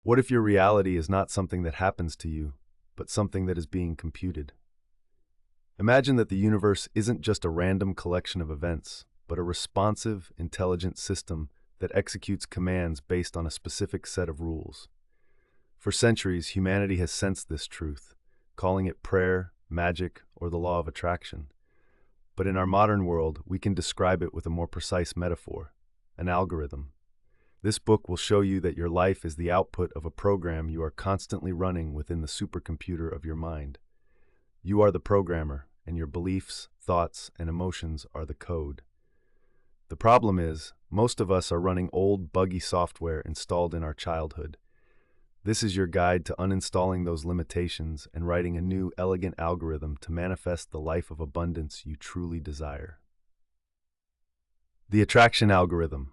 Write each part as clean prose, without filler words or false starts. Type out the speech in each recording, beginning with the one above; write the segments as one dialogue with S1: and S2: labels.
S1: What if your reality is not something that happens to you, but something that is being computed? Imagine that the universe isn't just a random collection of events, but a responsive, intelligent system that executes commands based on a specific set of rules. For centuries, humanity has sensed this truth, calling it prayer, magic, or the law of attraction. But in our modern world, we can describe it with a more precise metaphor: an algorithm. This book will show you that your life is the output of a program you are constantly running within the supercomputer of your mind. You are the programmer, and your beliefs, thoughts, and emotions are the code. The problem is, most of us are running old, buggy software installed in our childhood. This is your guide to uninstalling those limitations and writing a new, elegant algorithm to manifest the life of abundance you truly desire. The Attraction Algorithm,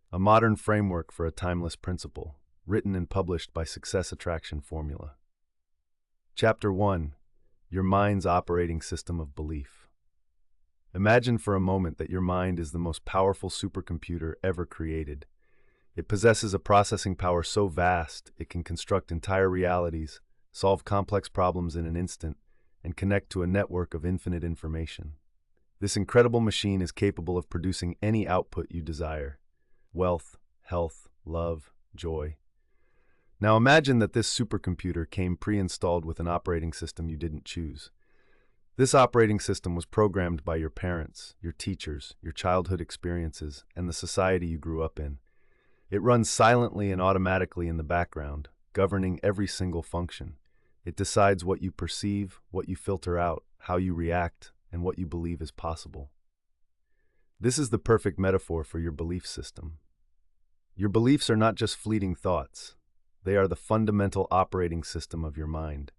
S1: a modern framework for a timeless principle, written and published by Success Attraction Formula. Chapter 1. Your mind's operating system of belief. Imagine for a moment that your mind is the most powerful supercomputer ever created. It possesses a processing power so vast it can construct entire realities, solve complex problems in an instant, and connect to a network of infinite information. This incredible machine is capable of producing any output you desire: wealth, health, love, joy. Now imagine that this supercomputer came pre-installed with an operating system you didn't choose. This operating system was programmed by your parents, your teachers, your childhood experiences, and the society you grew up in. It runs silently and automatically in the background, governing every single function. It decides what you perceive, what you filter out, how you react, and what you believe is possible. This is the perfect metaphor for your belief system. Your beliefs are not just fleeting thoughts. They are the fundamental operating system of your mind.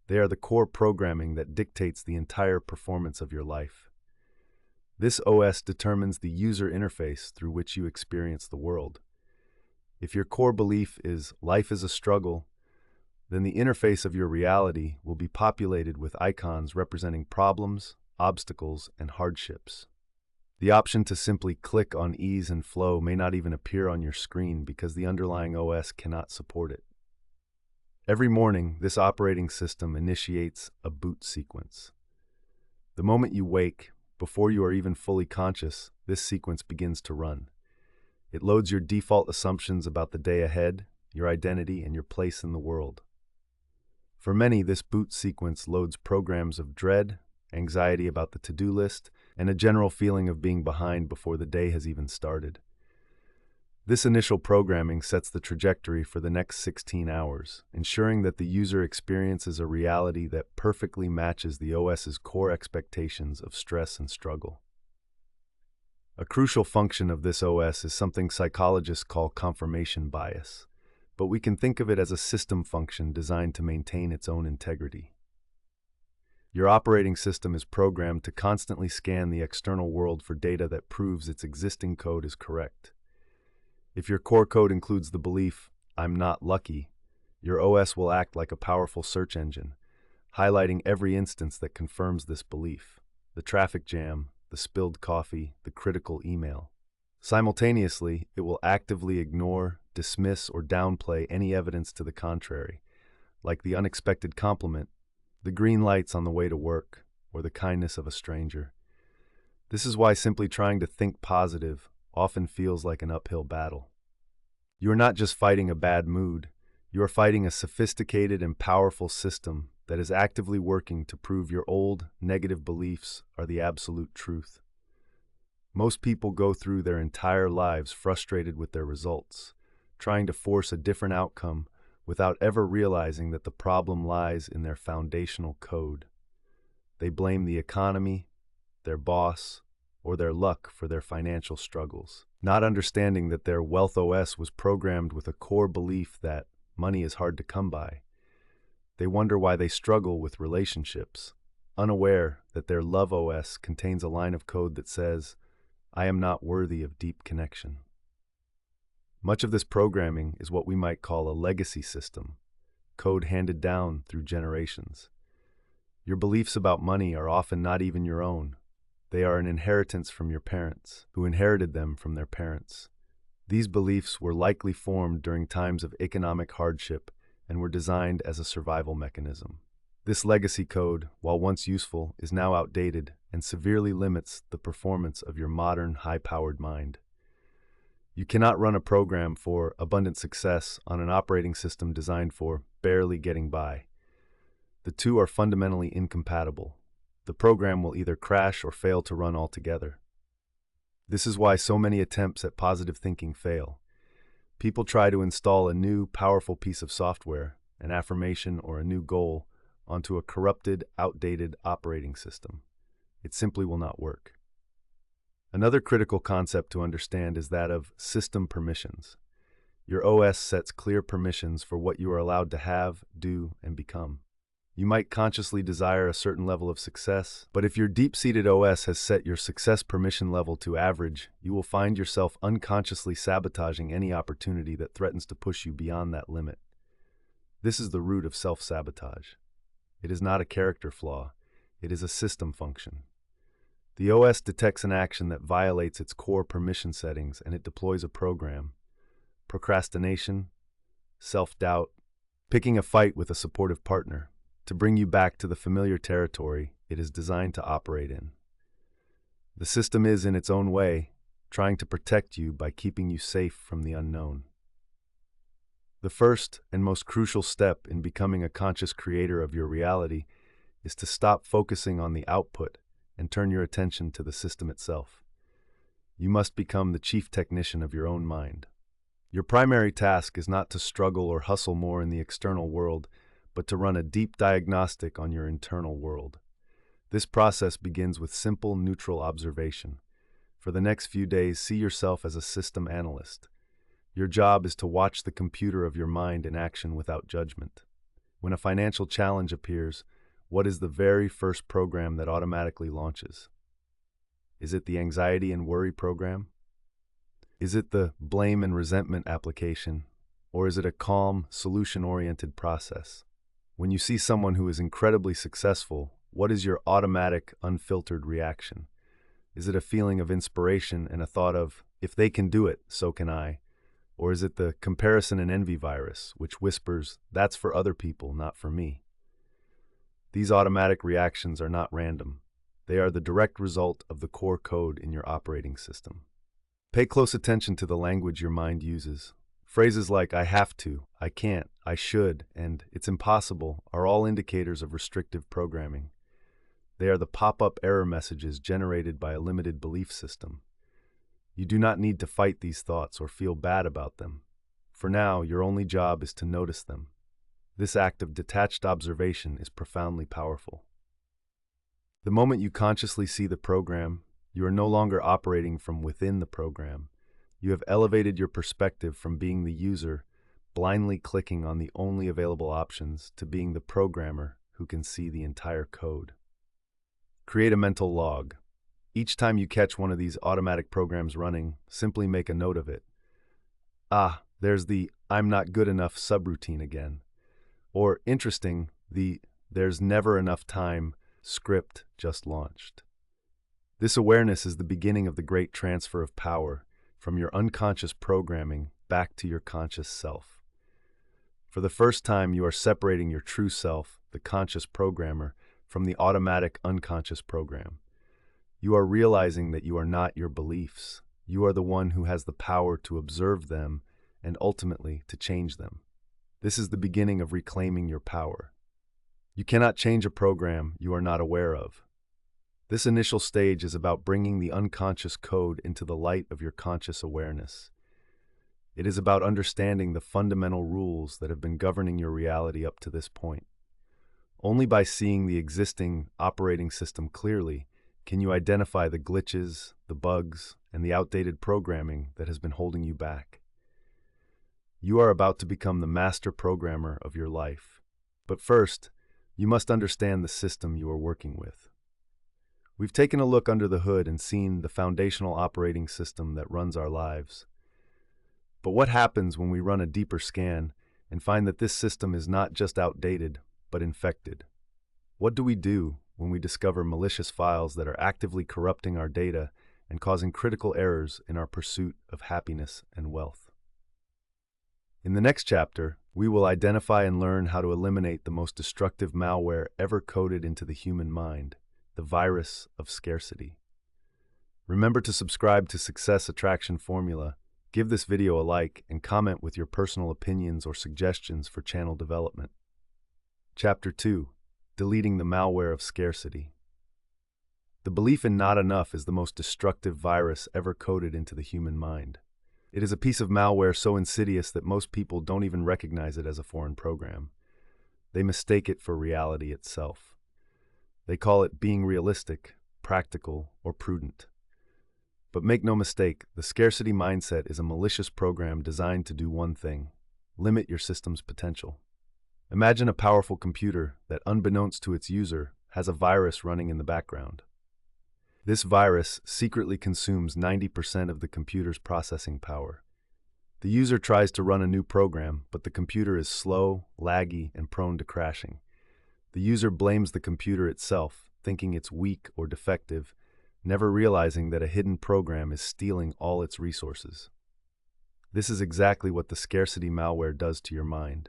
S1: They are the core programming that dictates the entire performance of your life. This OS determines the user interface through which you experience the world. If your core belief is life is a struggle, then the interface of your reality will be populated with icons representing problems, obstacles, and hardships. The option to simply click on ease and flow may not even appear on your screen because the underlying OS cannot support it. Every morning, this operating system initiates a boot sequence. The moment you wake, before you are even fully conscious, this sequence begins to run. It loads your default assumptions about the day ahead, your identity, and your place in the world. For many, this boot sequence loads programs of dread, anxiety about the to-do list, and a general feeling of being behind before the day has even started. This initial programming sets the trajectory for the next 16 hours, ensuring that the user experiences a reality that perfectly matches the OS's core expectations of stress and struggle. A crucial function of this OS is something psychologists call confirmation bias, but we can think of it as a system function designed to maintain its own integrity. Your operating system is programmed to constantly scan the external world for data that proves its existing code is correct. If your core code includes the belief, "I'm not lucky," your OS will act like a powerful search engine, highlighting every instance that confirms this belief: the traffic jam, the spilled coffee, the critical email. Simultaneously, it will actively ignore, dismiss, or downplay any evidence to the contrary, like the unexpected compliment, the green lights on the way to work, or the kindness of a stranger. This is why simply trying to think positive often feels like an uphill battle. You are not just fighting a bad mood, you are fighting a sophisticated and powerful system that is actively working to prove your old, negative beliefs are the absolute truth. Most people go through their entire lives frustrated with their results, trying to force a different outcome without ever realizing that the problem lies in their foundational code. They blame the economy, their boss, or their luck for their financial struggles, not understanding that their wealth OS was programmed with a core belief that money is hard to come by. They wonder why they struggle with relationships, unaware that their love OS contains a line of code that says, "I am not worthy of deep connection." Much of this programming is what we might call a legacy system, code handed down through generations. Your beliefs about money are often not even your own. They are an inheritance from your parents, who inherited them from their parents. These beliefs were likely formed during times of economic hardship and were designed as a survival mechanism. This legacy code, while once useful, is now outdated and severely limits the performance of your modern, high-powered mind. You cannot run a program for abundant success on an operating system designed for barely getting by. The two are fundamentally incompatible. The program will either crash or fail to run altogether. This is why so many attempts at positive thinking fail. People try to install a new, powerful piece of software, an affirmation, or a new goal onto a corrupted, outdated operating system. It simply will not work. Another critical concept to understand is that of system permissions. Your OS sets clear permissions for what you are allowed to have, do, and become. You might consciously desire a certain level of success, but if your deep-seated OS has set your success permission level to average, you will find yourself unconsciously sabotaging any opportunity that threatens to push you beyond that limit. This is the root of self-sabotage. It is not a character flaw, it is a system function. The OS detects an action that violates its core permission settings and it deploys a program. Procrastination, self-doubt, picking a fight with a supportive partner, to bring you back to the familiar territory it is designed to operate in. The system is, in its own way, trying to protect you by keeping you safe from the unknown. The first and most crucial step in becoming a conscious creator of your reality is to stop focusing on the output and turn your attention to the system itself. You must become the chief technician of your own mind. Your primary task is not to struggle or hustle more in the external world, but to run a deep diagnostic on your internal world. This process begins with simple, neutral observation. For the next few days, see yourself as a system analyst. Your job is to watch the computer of your mind in action without judgment. When a financial challenge appears, what is the very first program that automatically launches? Is it the anxiety and worry program? Is it the blame and resentment application? Or is it a calm, solution-oriented process? When you see someone who is incredibly successful, what is your automatic, unfiltered reaction? Is it a feeling of inspiration and a thought of, if they can do it, so can I? Or is it the comparison and envy virus, which whispers, that's for other people, not for me? These automatic reactions are not random. They are the direct result of the core code in your operating system. Pay close attention to the language your mind uses. Phrases like I have to, I can't, I should, and it's impossible are all indicators of restrictive programming. They are the pop-up error messages generated by a limited belief system. You do not need to fight these thoughts or feel bad about them. For now, your only job is to notice them. This act of detached observation is profoundly powerful. The moment you consciously see the program, you are no longer operating from within the program. You have elevated your perspective from being the user, blindly clicking on the only available options, to being the programmer who can see the entire code. Create a mental log. Each time you catch one of these automatic programs running, simply make a note of it. Ah, there's the I'm not good enough subroutine again. Or, interesting, the there's never enough time script just launched. This awareness is the beginning of the great transfer of power from your unconscious programming back to your conscious self. For the first time, you are separating your true self, the conscious programmer, from the automatic unconscious program. You are realizing that you are not your beliefs. You are the one who has the power to observe them and ultimately to change them. This is the beginning of reclaiming your power. You cannot change a program you are not aware of. This initial stage is about bringing the unconscious code into the light of your conscious awareness. It is about understanding the fundamental rules that have been governing your reality up to this point. Only by seeing the existing operating system clearly can you identify the glitches, the bugs, and the outdated programming that has been holding you back. You are about to become the master programmer of your life. But first, you must understand the system you are working with. We've taken a look under the hood and seen the foundational operating system that runs our lives. But what happens when we run a deeper scan and find that this system is not just outdated, but infected? What do we do when we discover malicious files that are actively corrupting our data and causing critical errors in our pursuit of happiness and wealth. In the next chapter, we will identify and learn how to eliminate the most destructive malware ever coded into the human mind, the virus of scarcity. Remember to subscribe to Success Attraction Formula, give this video a like, and comment with your personal opinions or suggestions for channel development. Chapter 2. Deleting the malware of scarcity. The belief in not enough is the most destructive virus ever coded into the human mind. It is a piece of malware so insidious that most people don't even recognize it as a foreign program. They mistake it for reality itself. They call it being realistic, practical, or prudent. But make no mistake, the scarcity mindset is a malicious program designed to do one thing: limit your system's potential. Imagine a powerful computer that, unbeknownst to its user, has a virus running in the background. This virus secretly consumes 90% of the computer's processing power. The user tries to run a new program, but the computer is slow, laggy, and prone to crashing. The user blames the computer itself, thinking it's weak or defective, never realizing that a hidden program is stealing all its resources. This is exactly what the scarcity malware does to your mind.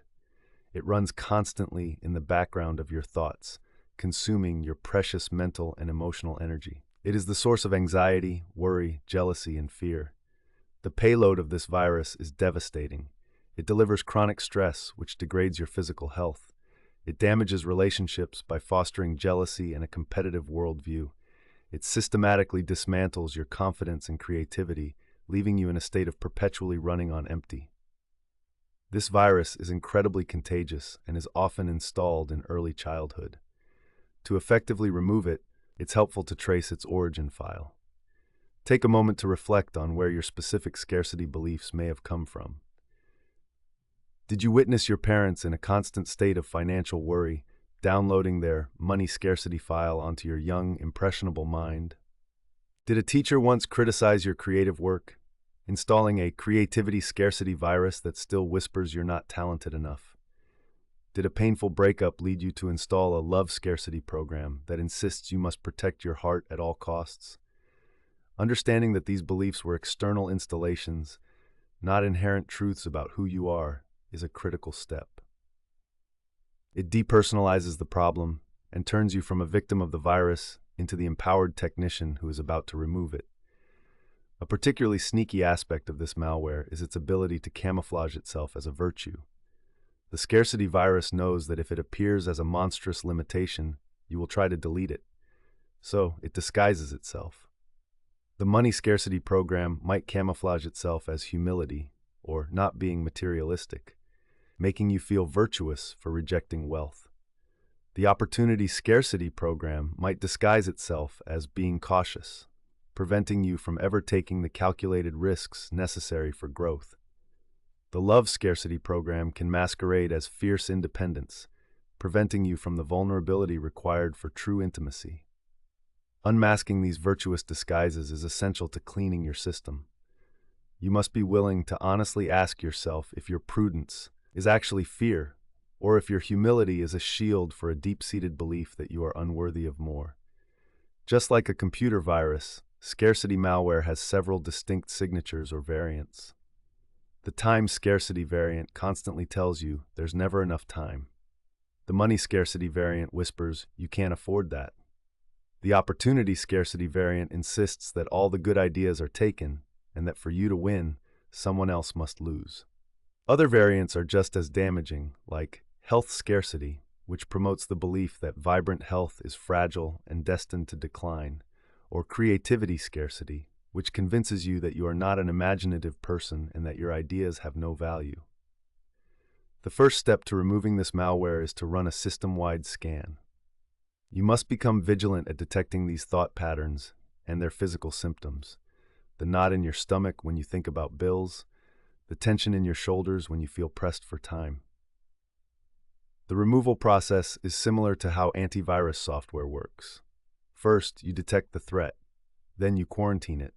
S1: It runs constantly in the background of your thoughts, consuming your precious mental and emotional energy. It is the source of anxiety, worry, jealousy, and fear. The payload of this virus is devastating. It delivers chronic stress, which degrades your physical health. It damages relationships by fostering jealousy and a competitive worldview. It systematically dismantles your confidence and creativity, leaving you in a state of perpetually running on empty. This virus is incredibly contagious and is often installed in early childhood. To effectively remove it, it's helpful to trace its origin file. Take a moment to reflect on where your specific scarcity beliefs may have come from. Did you witness your parents in a constant state of financial worry, downloading their money scarcity file onto your young, impressionable mind? Did a teacher once criticize your creative work, installing a creativity scarcity virus that still whispers you're not talented enough? Did a painful breakup lead you to install a love scarcity program that insists you must protect your heart at all costs? Understanding that these beliefs were external installations, not inherent truths about who you are, is a critical step. It depersonalizes the problem and turns you from a victim of the virus into the empowered technician who is about to remove it. A particularly sneaky aspect of this malware is its ability to camouflage itself as a virtue. The scarcity virus knows that if it appears as a monstrous limitation, you will try to delete it. So it disguises itself. The money scarcity program might camouflage itself as humility or not being materialistic, making you feel virtuous for rejecting wealth. The opportunity scarcity program might disguise itself as being cautious, preventing you from ever taking the calculated risks necessary for growth. The love scarcity program can masquerade as fierce independence, preventing you from the vulnerability required for true intimacy. Unmasking these virtuous disguises is essential to cleaning your system. You must be willing to honestly ask yourself if your prudence is actually fear, or if your humility is a shield for a deep-seated belief that you are unworthy of more. Just like a computer virus, scarcity malware has several distinct signatures or variants. The time scarcity variant constantly tells you there's never enough time. The money scarcity variant whispers you can't afford that. The opportunity scarcity variant insists that all the good ideas are taken and that for you to win, someone else must lose. Other variants are just as damaging, like health scarcity, which promotes the belief that vibrant health is fragile and destined to decline, or creativity scarcity, which convinces you that you are not an imaginative person and that your ideas have no value. The first step to removing this malware is to run a system-wide scan. You must become vigilant at detecting these thought patterns and their physical symptoms. The knot in your stomach when you think about bills, the tension in your shoulders when you feel pressed for time. The removal process is similar to how antivirus software works. First, you detect the threat. Then you quarantine it.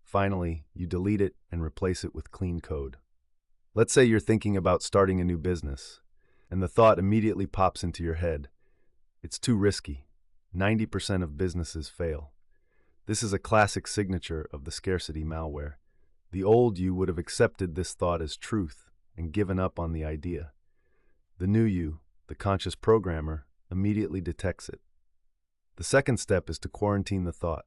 S1: Finally, you delete it and replace it with clean code. Let's say you're thinking about starting a new business, and the thought immediately pops into your head. It's too risky. 90% of businesses fail. This is a classic signature of the scarcity malware. The old you would have accepted this thought as truth and given up on the idea. The new you, the conscious programmer, immediately detects it. The second step is to quarantine the thought.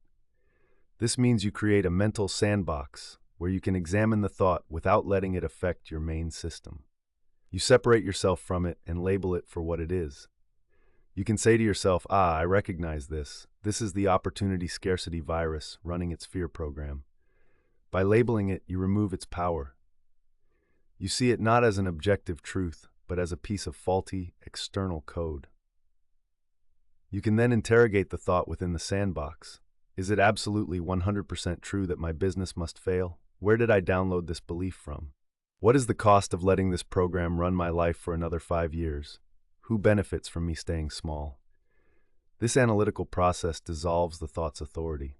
S1: This means you create a mental sandbox where you can examine the thought without letting it affect your main system. You separate yourself from it and label it for what it is. You can say to yourself, I recognize this. This is the opportunity scarcity virus running its fear program. By labeling it, you remove its power. You see it not as an objective truth, but as a piece of faulty, external code. You can then interrogate the thought within the sandbox. Is it absolutely 100% true that my business must fail? Where did I download this belief from? What is the cost of letting this program run my life for another 5 years? Who benefits from me staying small? This analytical process dissolves the thought's authority.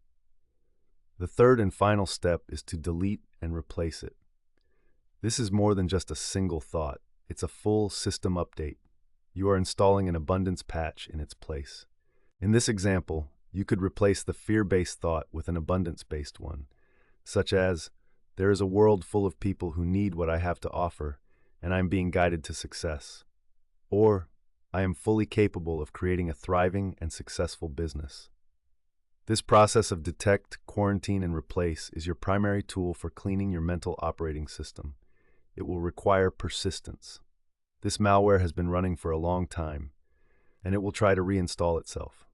S1: The third and final step is to delete and replace it. This is more than just a single thought. It's a full system update. You are installing an abundance patch in its place. In this example, you could replace the fear-based thought with an abundance-based one, such as, there is a world full of people who need what I have to offer, and I am being guided to success. Or, I am fully capable of creating a thriving and successful business. This process of detect, quarantine, and replace is your primary tool for cleaning your mental operating system. It will require persistence. This malware has been running for a long time, and it will try to reinstall itself.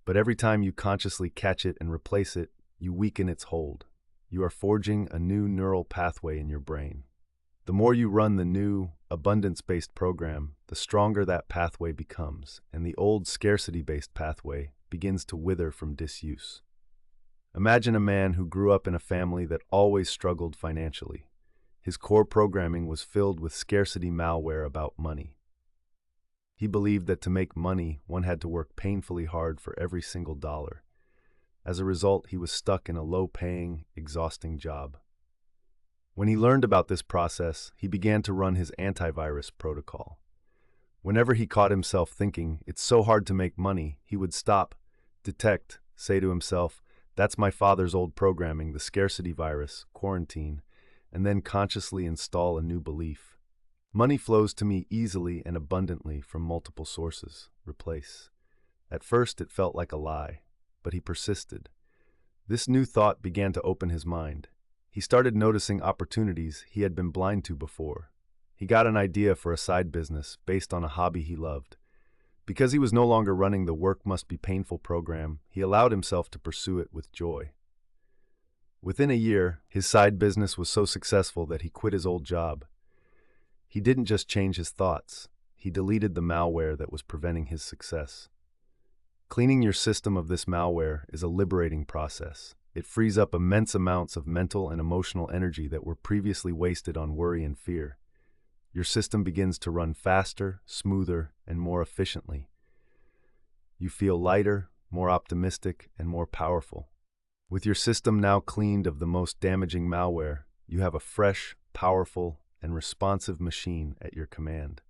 S1: But every time you consciously catch it and replace it, you weaken its hold. You are forging a new neural pathway in your brain. The more you run the new, abundance-based program, the stronger that pathway becomes, and the old scarcity-based pathway begins to wither from disuse. Imagine a man who grew up in a family that always struggled financially. His core programming was filled with scarcity malware about money. He believed that to make money, one had to work painfully hard for every single dollar. As a result, he was stuck in a low-paying, exhausting job. When he learned about this process, he began to run his antivirus protocol. Whenever he caught himself thinking, it's so hard to make money, he would stop, detect, say to himself, that's my father's old programming, the scarcity virus, quarantine, and then consciously install a new belief. Money flows to me easily and abundantly from multiple sources. Replace. At first, it felt like a lie, but he persisted. This new thought began to open his mind. He started noticing opportunities he had been blind to before. He got an idea for a side business based on a hobby he loved. Because he was no longer running the work must be painful program, he allowed himself to pursue it with joy. Within a year, his side business was so successful that he quit his old job. He didn't just change his thoughts, he deleted the malware that was preventing his success. Cleaning your system of this malware is a liberating process. It frees up immense amounts of mental and emotional energy that were previously wasted on worry and fear. Your system begins to run faster, smoother, and more efficiently. You feel lighter, more optimistic, and more powerful. With your system now cleaned of the most damaging malware, you have a fresh, powerful, and responsive machine at your command.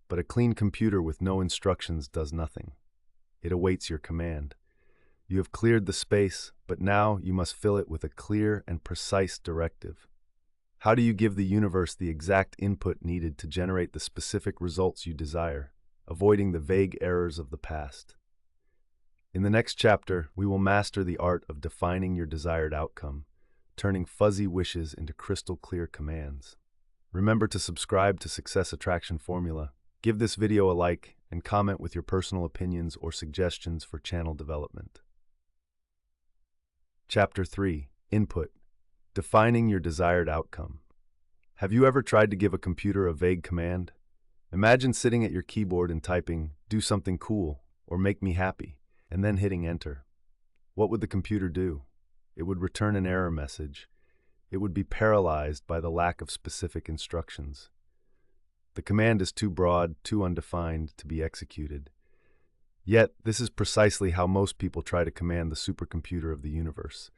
S1: But a clean computer with no instructions does nothing. It awaits your command. You have cleared the space, but now you must fill it with a clear and precise directive. How do you give the universe the exact input needed to generate the specific results you desire, avoiding the vague errors of the past? In the next chapter, we will master the art of defining your desired outcome, turning fuzzy wishes into crystal clear commands. Remember to subscribe to Success Attraction Formula. Give this video a like and comment with your personal opinions or suggestions for channel development. Chapter 3. Input. Defining your desired outcome. Have you ever tried to give a computer a vague command? Imagine sitting at your keyboard and typing, "Do something cool," or "Make me happy," and then hitting enter. What would the computer do? It would return an error message. It would be paralyzed by the lack of specific instructions. The command is too broad, too undefined to be executed. Yet, this is precisely how most people try to command the supercomputer of the universe.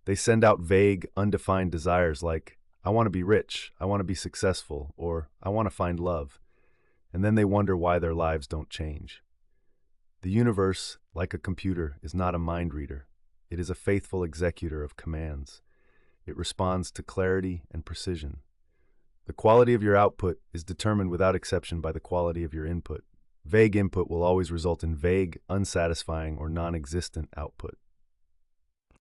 S1: They send out vague, undefined desires like, I want to be rich, I want to be successful, or I want to find love. And then they wonder why their lives don't change. The universe, like a computer, is not a mind reader. It is a faithful executor of commands. It responds to clarity and precision. The quality of your output is determined without exception by the quality of your input. Vague input will always result in vague, unsatisfying, or non-existent output.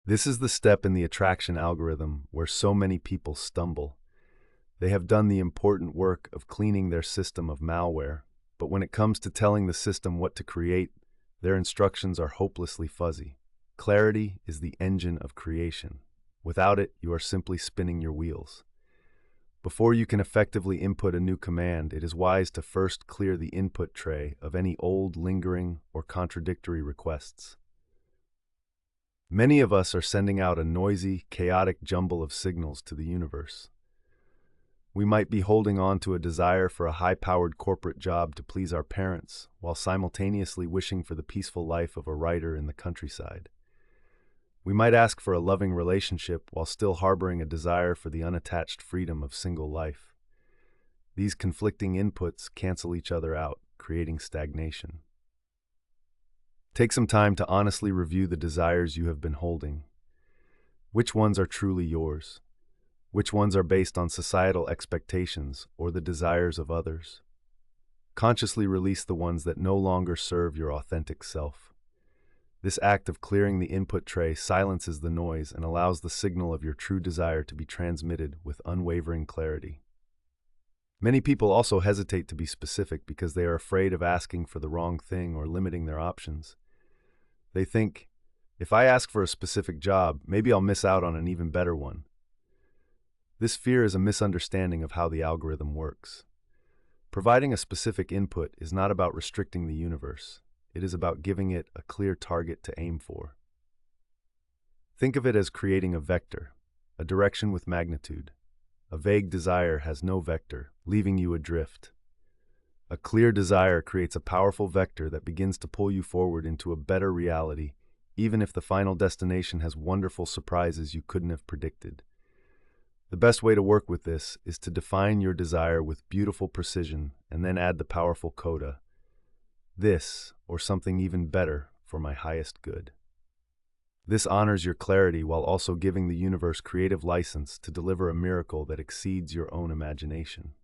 S1: This is the step in the attraction algorithm where so many people stumble. They have done the important work of cleaning their system of malware, but when it comes to telling the system what to create, their instructions are hopelessly fuzzy. Clarity is the engine of creation. Without it, you are simply spinning your wheels. Before you can effectively input a new command, it is wise to first clear the input tray of any old, lingering, or contradictory requests. Many of us are sending out a noisy, chaotic jumble of signals to the universe. We might be holding on to a desire for a high-powered corporate job to please our parents, while simultaneously wishing for the peaceful life of a writer in the countryside. We might ask for a loving relationship while still harboring a desire for the unattached freedom of single life. These conflicting inputs cancel each other out, creating stagnation. Take some time to honestly review the desires you have been holding. Which ones are truly yours? Which ones are based on societal expectations or the desires of others? Consciously release the ones that no longer serve your authentic self. This act of clearing the input tray silences the noise and allows the signal of your true desire to be transmitted with unwavering clarity. Many people also hesitate to be specific because they are afraid of asking for the wrong thing or limiting their options. They think, if I ask for a specific job, maybe I'll miss out on an even better one. This fear is a misunderstanding of how the algorithm works. Providing a specific input is not about restricting the universe. It is about giving it a clear target to aim for. Think of it as creating a vector, a direction with magnitude. A vague desire has no vector, leaving you adrift. A clear desire creates a powerful vector that begins to pull you forward into a better reality, even if the final destination has wonderful surprises you couldn't have predicted. The best way to work with this is to define your desire with beautiful precision and then add the powerful coda. This, or something even better, for my highest good. This honors your clarity while also giving the universe creative license to deliver a miracle that exceeds your own imagination.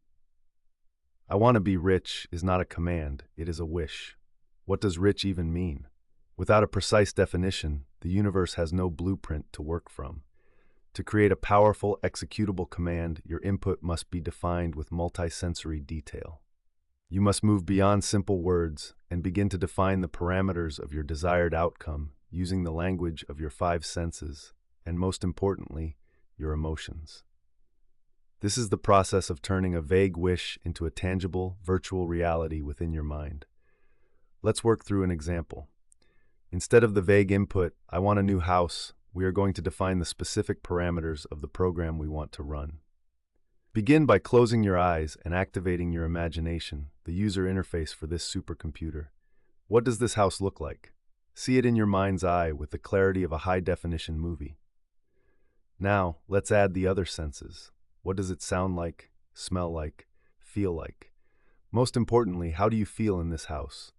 S1: I want to be rich is not a command, it is a wish. What does rich even mean? Without a precise definition, the universe has no blueprint to work from. To create a powerful, executable command, your input must be defined with multisensory detail. You must move beyond simple words and begin to define the parameters of your desired outcome using the language of your 5 senses, and most importantly, your emotions. This is the process of turning a vague wish into a tangible, virtual reality within your mind. Let's work through an example. Instead of the vague input, I want a new house, we are going to define the specific parameters of the program we want to run. Begin by closing your eyes and activating your imagination, the user interface for this supercomputer. What does this house look like? See it in your mind's eye with the clarity of a high-definition movie. Now, let's add the other senses. What does it sound like, smell like, feel like? Most importantly, how do you feel in this house?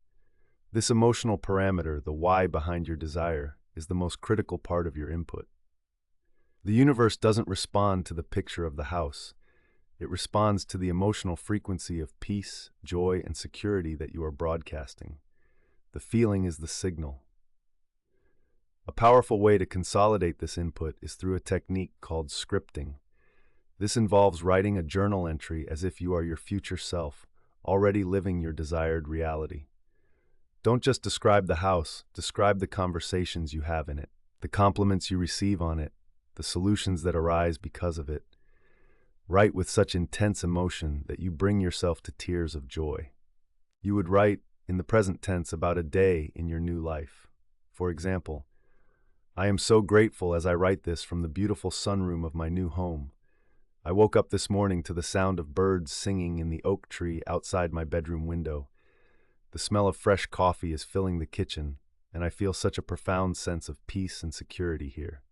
S1: This emotional parameter, the why behind your desire, is the most critical part of your input. The universe doesn't respond to the picture of the house. It responds to the emotional frequency of peace, joy, and security that you are broadcasting. The feeling is the signal. A powerful way to consolidate this input is through a technique called scripting. This involves writing a journal entry as if you are your future self, already living your desired reality. Don't just describe the house, describe the conversations you have in it, the compliments you receive on it, the solutions that arise because of it. Write with such intense emotion that you bring yourself to tears of joy. You would write in the present tense about a day in your new life. For example, I am so grateful as I write this from the beautiful sunroom of my new home. I woke up this morning to the sound of birds singing in the oak tree outside my bedroom window. The smell of fresh coffee is filling the kitchen, and I feel such a profound sense of peace and security here.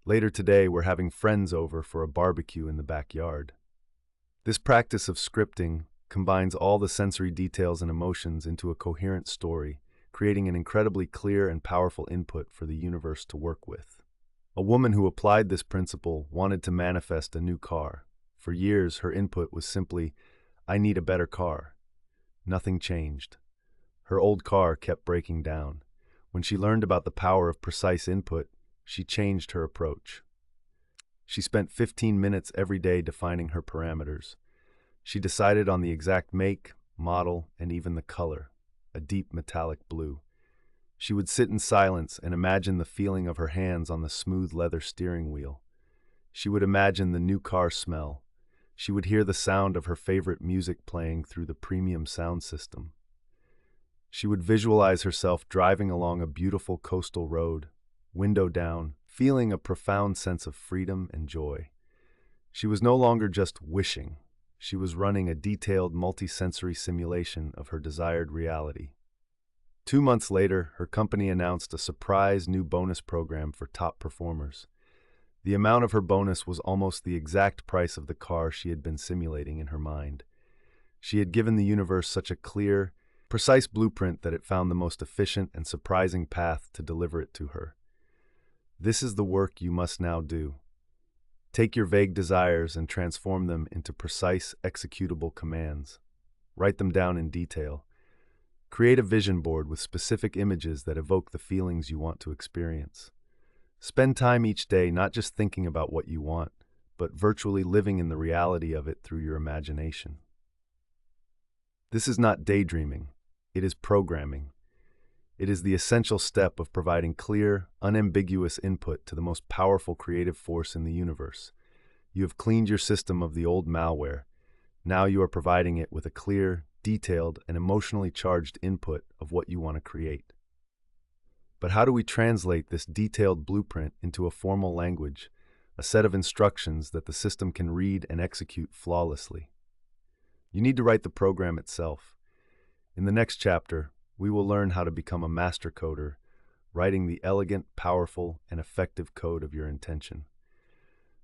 S1: Later today, we're having friends over for a barbecue in the backyard. This practice of scripting combines all the sensory details and emotions into a coherent story, creating an incredibly clear and powerful input for the universe to work with. A woman who applied this principle wanted to manifest a new car. For years, her input was simply, "I need a better car." Nothing changed. Her old car kept breaking down. When she learned about the power of precise input, she changed her approach. She spent 15 minutes every day defining her parameters. She decided on the exact make, model, and even the color, a deep metallic blue. She would sit in silence and imagine the feeling of her hands on the smooth leather steering wheel. She would imagine the new car smell. She would hear the sound of her favorite music playing through the premium sound system. She would visualize herself driving along a beautiful coastal road, window down, feeling a profound sense of freedom and joy. She was no longer just wishing. She was running a detailed multisensory simulation of her desired reality. 2 months later, her company announced a surprise new bonus program for top performers. The amount of her bonus was almost the exact price of the car she had been simulating in her mind. She had given the universe such a clear, precise blueprint that it found the most efficient and surprising path to deliver it to her. This is the work you must now do. Take your vague desires and transform them into precise, executable commands. Write them down in detail. Create a vision board with specific images that evoke the feelings you want to experience. Spend time each day not just thinking about what you want, but virtually living in the reality of it through your imagination. This is not daydreaming. It is programming. It is the essential step of providing clear, unambiguous input to the most powerful creative force in the universe. You have cleaned your system of the old malware. Now you are providing it with a clear, detailed, and emotionally charged input of what you want to create. But how do we translate this detailed blueprint into a formal language, a set of instructions that the system can read and execute flawlessly? You need to write the program itself. In the next chapter, we will learn how to become a master coder, writing the elegant, powerful, and effective code of your intention.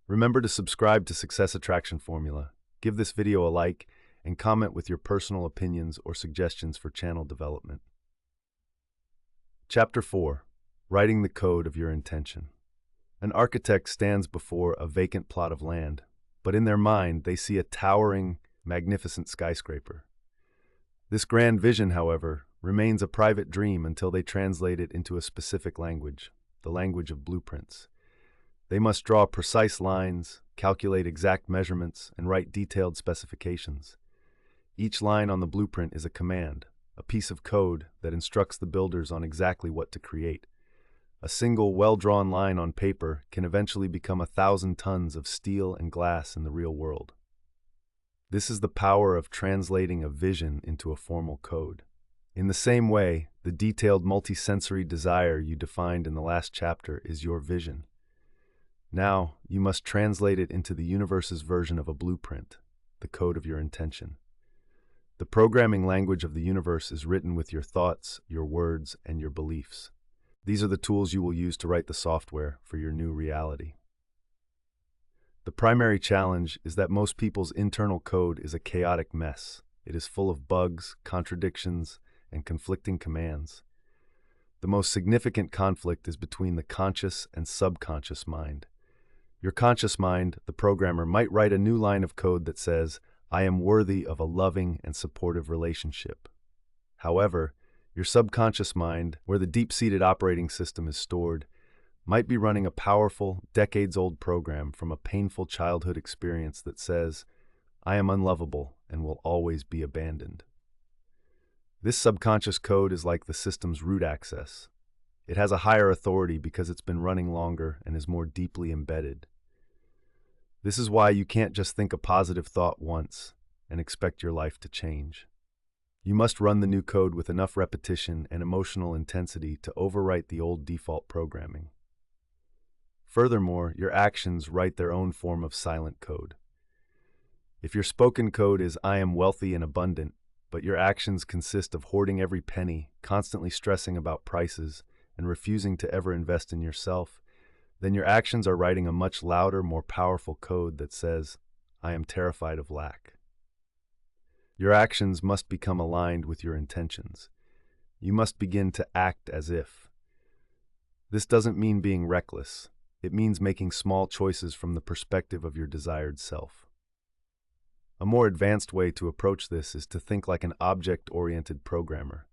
S1: Remember to subscribe to Success Attraction Formula, give this video a like, and comment with your personal opinions or suggestions for channel development. Chapter 4. Writing the Code of Your Intention. An architect stands before a vacant plot of land, but in their mind they see a towering, magnificent skyscraper. This grand vision, however, remains a private dream until they translate it into a specific language, the language of blueprints. They must draw precise lines, calculate exact measurements, and write detailed specifications. Each line on the blueprint is a command, a piece of code that instructs the builders on exactly what to create. A single, well-drawn line on paper can eventually become 1,000 tons of steel and glass in the real world. This is the power of translating a vision into a formal code. In the same way, the detailed multisensory desire you defined in the last chapter is your vision. Now, you must translate it into the universe's version of a blueprint, the code of your intention. The programming language of the universe is written with your thoughts, your words, and your beliefs. These are the tools you will use to write the software for your new reality. The primary challenge is that most people's internal code is a chaotic mess. It is full of bugs, contradictions, and conflicting commands. The most significant conflict is between the conscious and subconscious mind. Your conscious mind, the programmer, might write a new line of code that says, "I am worthy of a loving and supportive relationship." However, your subconscious mind, where the deep-seated operating system is stored, might be running a powerful, decades-old program from a painful childhood experience that says, "I am unlovable and will always be abandoned." This subconscious code is like the system's root access. It has a higher authority because it's been running longer and is more deeply embedded. This is why you can't just think a positive thought once and expect your life to change. You must run the new code with enough repetition and emotional intensity to overwrite the old default programming. Furthermore, your actions write their own form of silent code. If your spoken code is "I am wealthy and abundant," but your actions consist of hoarding every penny, constantly stressing about prices, and refusing to ever invest in yourself, then your actions are writing a much louder, more powerful code that says, "I am terrified of lack." Your actions must become aligned with your intentions. you must begin to act as if. This doesn't mean being reckless. It means making small choices from the perspective of your desired self. A more advanced way to approach this is to think like an object-oriented programmer.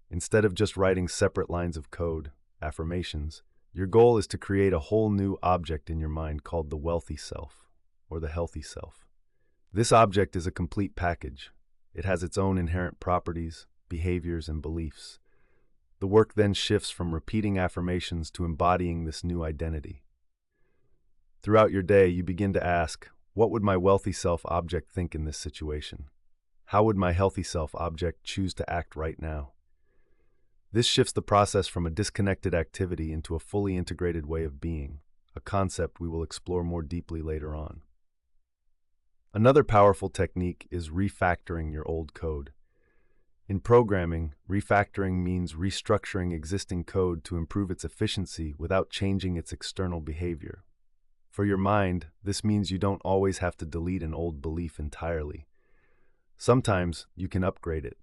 S1: Instead of just writing separate lines of code, affirmations, your goal is to create a whole new object in your mind called the wealthy self, or the healthy self. This object is a complete package. It has its own inherent properties, behaviors, and beliefs. The work then shifts from repeating affirmations to embodying this new identity. Throughout your day, you begin to ask, what would my wealthy self object think in this situation? How would my healthy self object choose to act right now? This shifts the process from a disconnected activity into a fully integrated way of being, a concept we will explore more deeply later on. Another powerful technique is refactoring your old code. In programming, refactoring means restructuring existing code to improve its efficiency without changing its external behavior. For your mind, this means you don't always have to delete an old belief entirely. Sometimes you can upgrade it.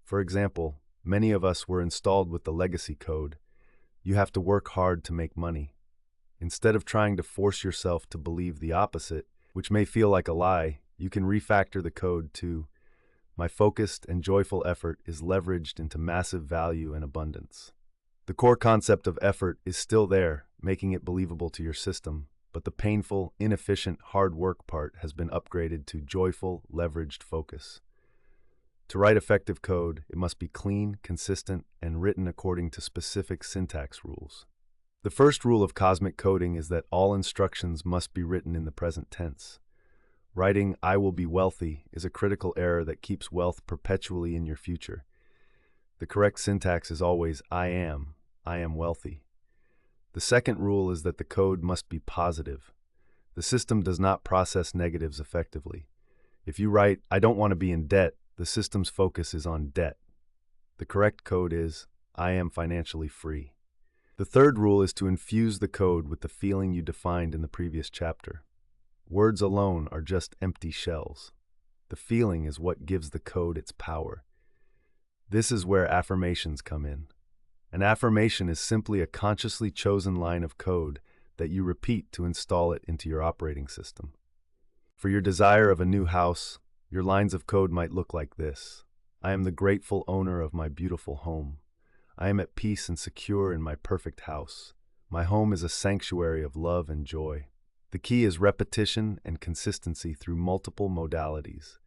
S1: For example, many of us were installed with the legacy code. You have to work hard to make money. Instead of trying to force yourself to believe the opposite, which may feel like a lie, you can refactor the code to, my focused and joyful effort is leveraged into massive value and abundance. The core concept of effort is still there, making it believable to your system, but the painful, inefficient, hard work part has been upgraded to joyful, leveraged focus. To write effective code, it must be clean, consistent, and written according to specific syntax rules. The first rule of cosmic coding is that all instructions must be written in the present tense. Writing, "I will be wealthy," is a critical error that keeps wealth perpetually in your future. The correct syntax is always, I am wealthy. The second rule is that the code must be positive. The system does not process negatives effectively. If you write, "I don't want to be in debt," the system's focus is on debt. The correct code is, "I am financially free." The third rule is to infuse the code with the feeling you defined in the previous chapter. Words alone are just empty shells. The feeling is what gives the code its power. This is where affirmations come in. An affirmation is simply a consciously chosen line of code that you repeat to install it into your operating system. For your desire of a new house, your lines of code might look like this. I am the grateful owner of my beautiful home. I am at peace and secure in my perfect house. My home is a sanctuary of love and joy. The key is repetition and consistency through multiple modalities.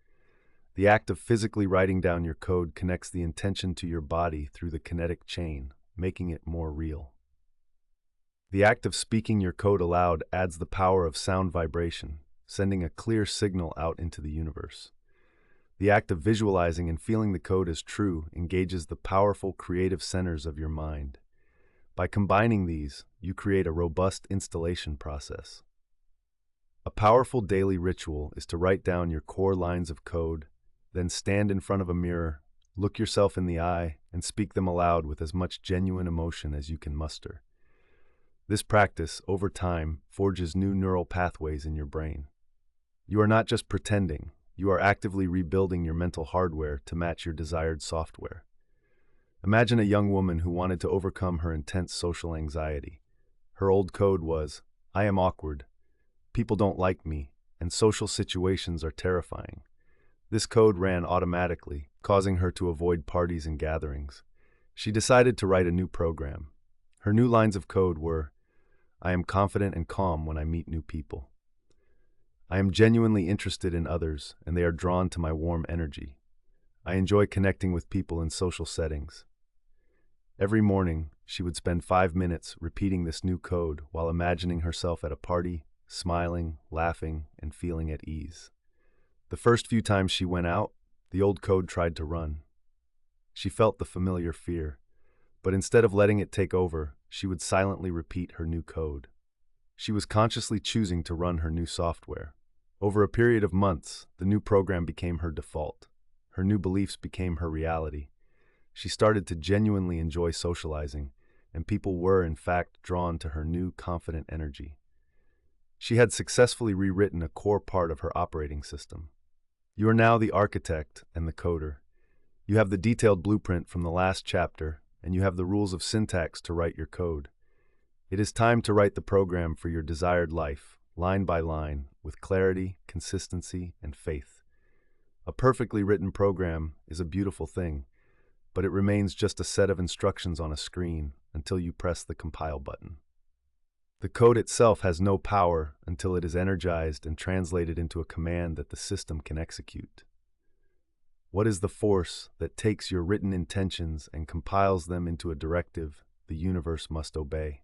S1: The act of physically writing down your code connects the intention to your body through the kinetic chain, making it more real. The act of speaking your code aloud adds the power of sound vibration, sending a clear signal out into the universe. The act of visualizing and feeling the code as true engages the powerful creative centers of your mind. By combining these, you create a robust installation process. A powerful daily ritual is to write down your core lines of code, then stand in front of a mirror, look yourself in the eye, and speak them aloud with as much genuine emotion as you can muster. This practice, over time, forges new neural pathways in your brain. You are not just pretending, you are actively rebuilding your mental hardware to match your desired software. Imagine a young woman who wanted to overcome her intense social anxiety. Her old code was, I am awkward, people don't like me, and social situations are terrifying. This code ran automatically, causing her to avoid parties and gatherings. She decided to write a new program. Her new lines of code were, I am confident and calm when I meet new people. I am genuinely interested in others, and they are drawn to my warm energy. I enjoy connecting with people in social settings. Every morning, she would spend 5 minutes repeating this new code while imagining herself at a party, smiling, laughing, and feeling at ease. The first few times she went out, the old code tried to run. She felt the familiar fear, but instead of letting it take over, she would silently repeat her new code. She was consciously choosing to run her new software. Over a period of months, the new program became her default. Her new beliefs became her reality. She started to genuinely enjoy socializing, and people were, in fact, drawn to her new, confident energy. She had successfully rewritten a core part of her operating system. You are now the architect and the coder. You have the detailed blueprint from the last chapter, and you have the rules of syntax to write your code. It is time to write the program for your desired life, line by line, with clarity, consistency, and faith. A perfectly written program is a beautiful thing, but it remains just a set of instructions on a screen until you press the compile button. The code itself has no power until it is energized and translated into a command that the system can execute. What is the force that takes your written intentions and compiles them into a directive the universe must obey?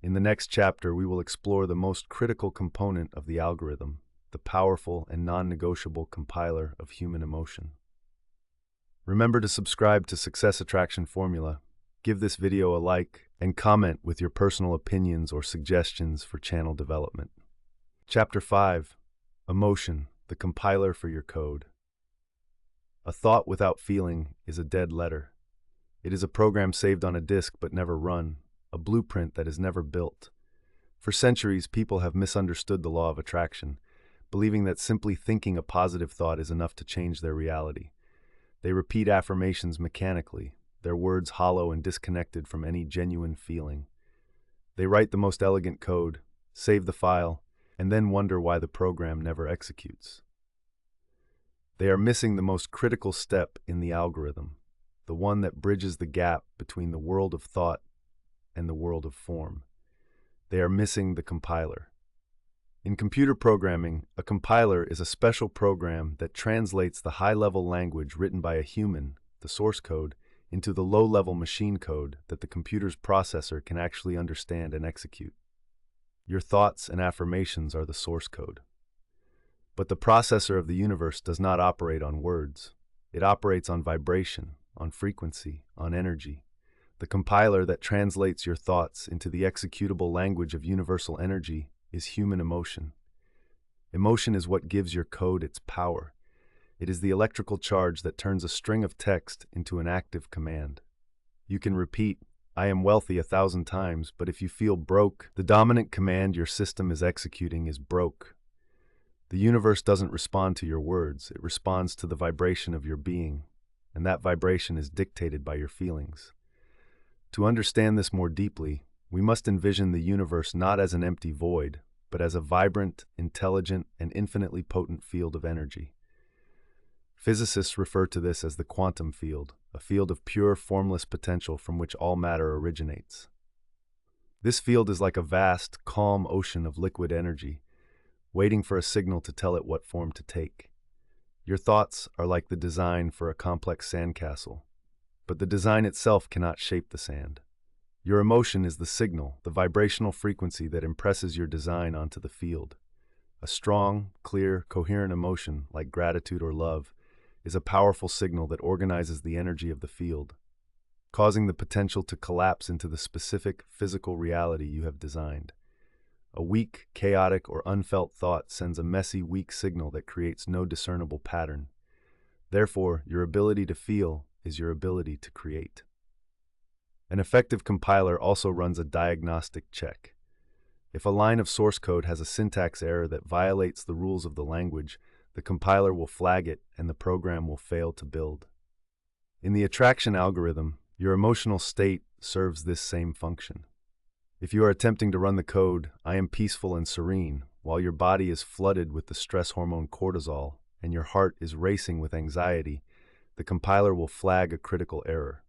S1: In the next chapter, we will explore the most critical component of the algorithm, the powerful and non-negotiable compiler of human emotion. Remember to subscribe to Success Attraction Formula, give this video a like, and comment with your personal opinions or suggestions for channel development. Chapter 5. Emotion, the compiler for your code. A thought without feeling is a dead letter. It is a program saved on a disk but never run, a blueprint that is never built. For centuries, people have misunderstood the law of attraction, believing that simply thinking a positive thought is enough to change their reality. They repeat affirmations mechanically, their words hollow and disconnected from any genuine feeling. They write the most elegant code, save the file, and then wonder why the program never executes. They are missing the most critical step in the algorithm, the one that bridges the gap between the world of thought and the world of form. They are missing the compiler. In computer programming, a compiler is a special program that translates the high-level language written by a human, the source code, into the low-level machine code that the computer's processor can actually understand and execute. Your thoughts and affirmations are the source code. But the processor of the universe does not operate on words. It operates on vibration, on frequency, on energy. The compiler that translates your thoughts into the executable language of universal energy is human emotion. Emotion is what gives your code its power. It is the electrical charge that turns a string of text into an active command. You can repeat, "I am wealthy" 1,000 times, but if you feel broke, the dominant command your system is executing is broke. The universe doesn't respond to your words, it responds to the vibration of your being, and that vibration is dictated by your feelings. To understand this more deeply, we must envision the universe not as an empty void, but as a vibrant, intelligent, and infinitely potent field of energy. Physicists refer to this as the quantum field, a field of pure, formless potential from which all matter originates. This field is like a vast, calm ocean of liquid energy, waiting for a signal to tell it what form to take. Your thoughts are like the design for a complex sandcastle, but the design itself cannot shape the sand. Your emotion is the signal, the vibrational frequency that impresses your design onto the field. A strong, clear, coherent emotion, like gratitude or love, is a powerful signal that organizes the energy of the field, causing the potential to collapse into the specific physical reality you have designed. A weak, chaotic, or unfelt thought sends a messy, weak signal that creates no discernible pattern. Therefore, your ability to feel is your ability to create. An effective compiler also runs a diagnostic check. If a line of source code has a syntax error that violates the rules of the language, the compiler will flag it and the program will fail to build. In the attraction algorithm, your emotional state serves this same function. If you are attempting to run the code, "I am peaceful and serene," while your body is flooded with the stress hormone cortisol and your heart is racing with anxiety, the compiler will flag a critical error.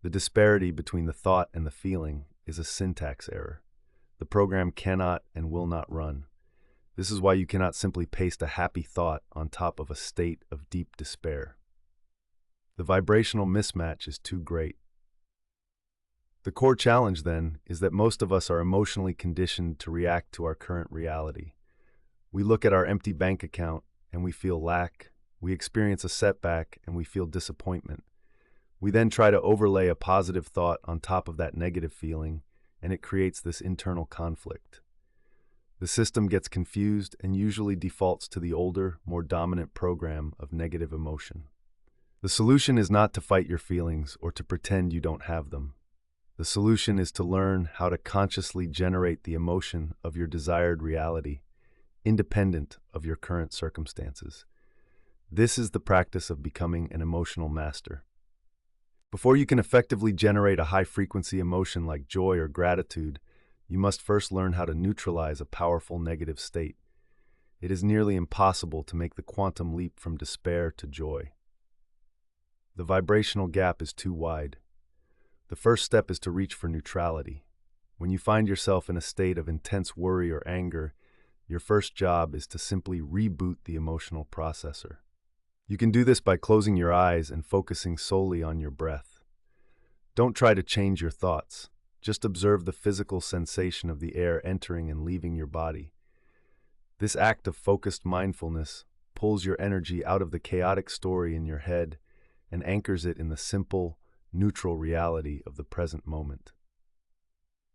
S1: The disparity between the thought and the feeling is a syntax error. The program cannot and will not run. This is why you cannot simply paste a happy thought on top of a state of deep despair. The vibrational mismatch is too great. The core challenge, then, is that most of us are emotionally conditioned to react to our current reality. We look at our empty bank account and we feel lack. We experience a setback and we feel disappointment. We then try to overlay a positive thought on top of that negative feeling, and it creates this internal conflict. The system gets confused and usually defaults to the older, more dominant program of negative emotion. The solution is not to fight your feelings or to pretend you don't have them. The solution is to learn how to consciously generate the emotion of your desired reality, independent of your current circumstances. This is the practice of becoming an emotional master. Before you can effectively generate a high-frequency emotion like joy or gratitude, you must first learn how to neutralize a powerful negative state. It is nearly impossible to make the quantum leap from despair to joy. The vibrational gap is too wide. The first step is to reach for neutrality. When you find yourself in a state of intense worry or anger, your first job is to simply reboot the emotional processor. You can do this by closing your eyes and focusing solely on your breath. Don't try to change your thoughts. Just observe the physical sensation of the air entering and leaving your body. This act of focused mindfulness pulls your energy out of the chaotic story in your head and anchors it in the simple, neutral reality of the present moment.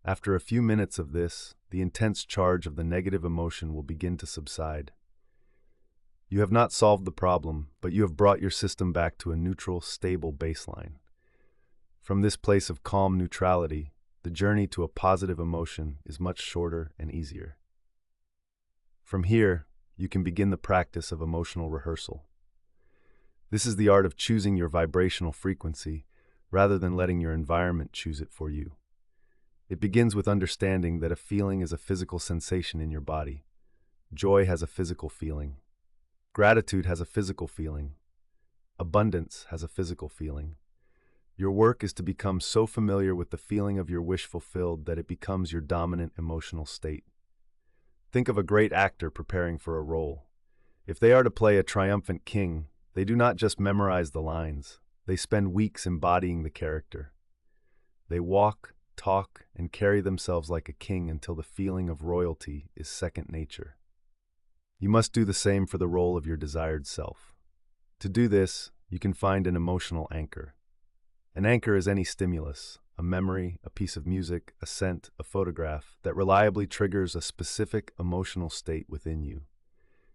S1: After a few minutes of this, the intense charge of the negative emotion will begin to subside. You have not solved the problem, but you have brought your system back to a neutral, stable baseline. From this place of calm neutrality, the journey to a positive emotion is much shorter and easier. From here, you can begin the practice of emotional rehearsal. This is the art of choosing your vibrational frequency rather than letting your environment choose it for you. It begins with understanding that a feeling is a physical sensation in your body. Joy has a physical feeling. Gratitude has a physical feeling. Abundance has a physical feeling. Your work is to become so familiar with the feeling of your wish fulfilled that it becomes your dominant emotional state. Think of a great actor preparing for a role. If they are to play a triumphant king, they do not just memorize the lines. They spend weeks embodying the character. They walk, talk, and carry themselves like a king until the feeling of royalty is second nature. You must do the same for the role of your desired self. To do this, you can find an emotional anchor. An anchor is any stimulus, a memory, a piece of music, a scent, a photograph, that reliably triggers a specific emotional state within you.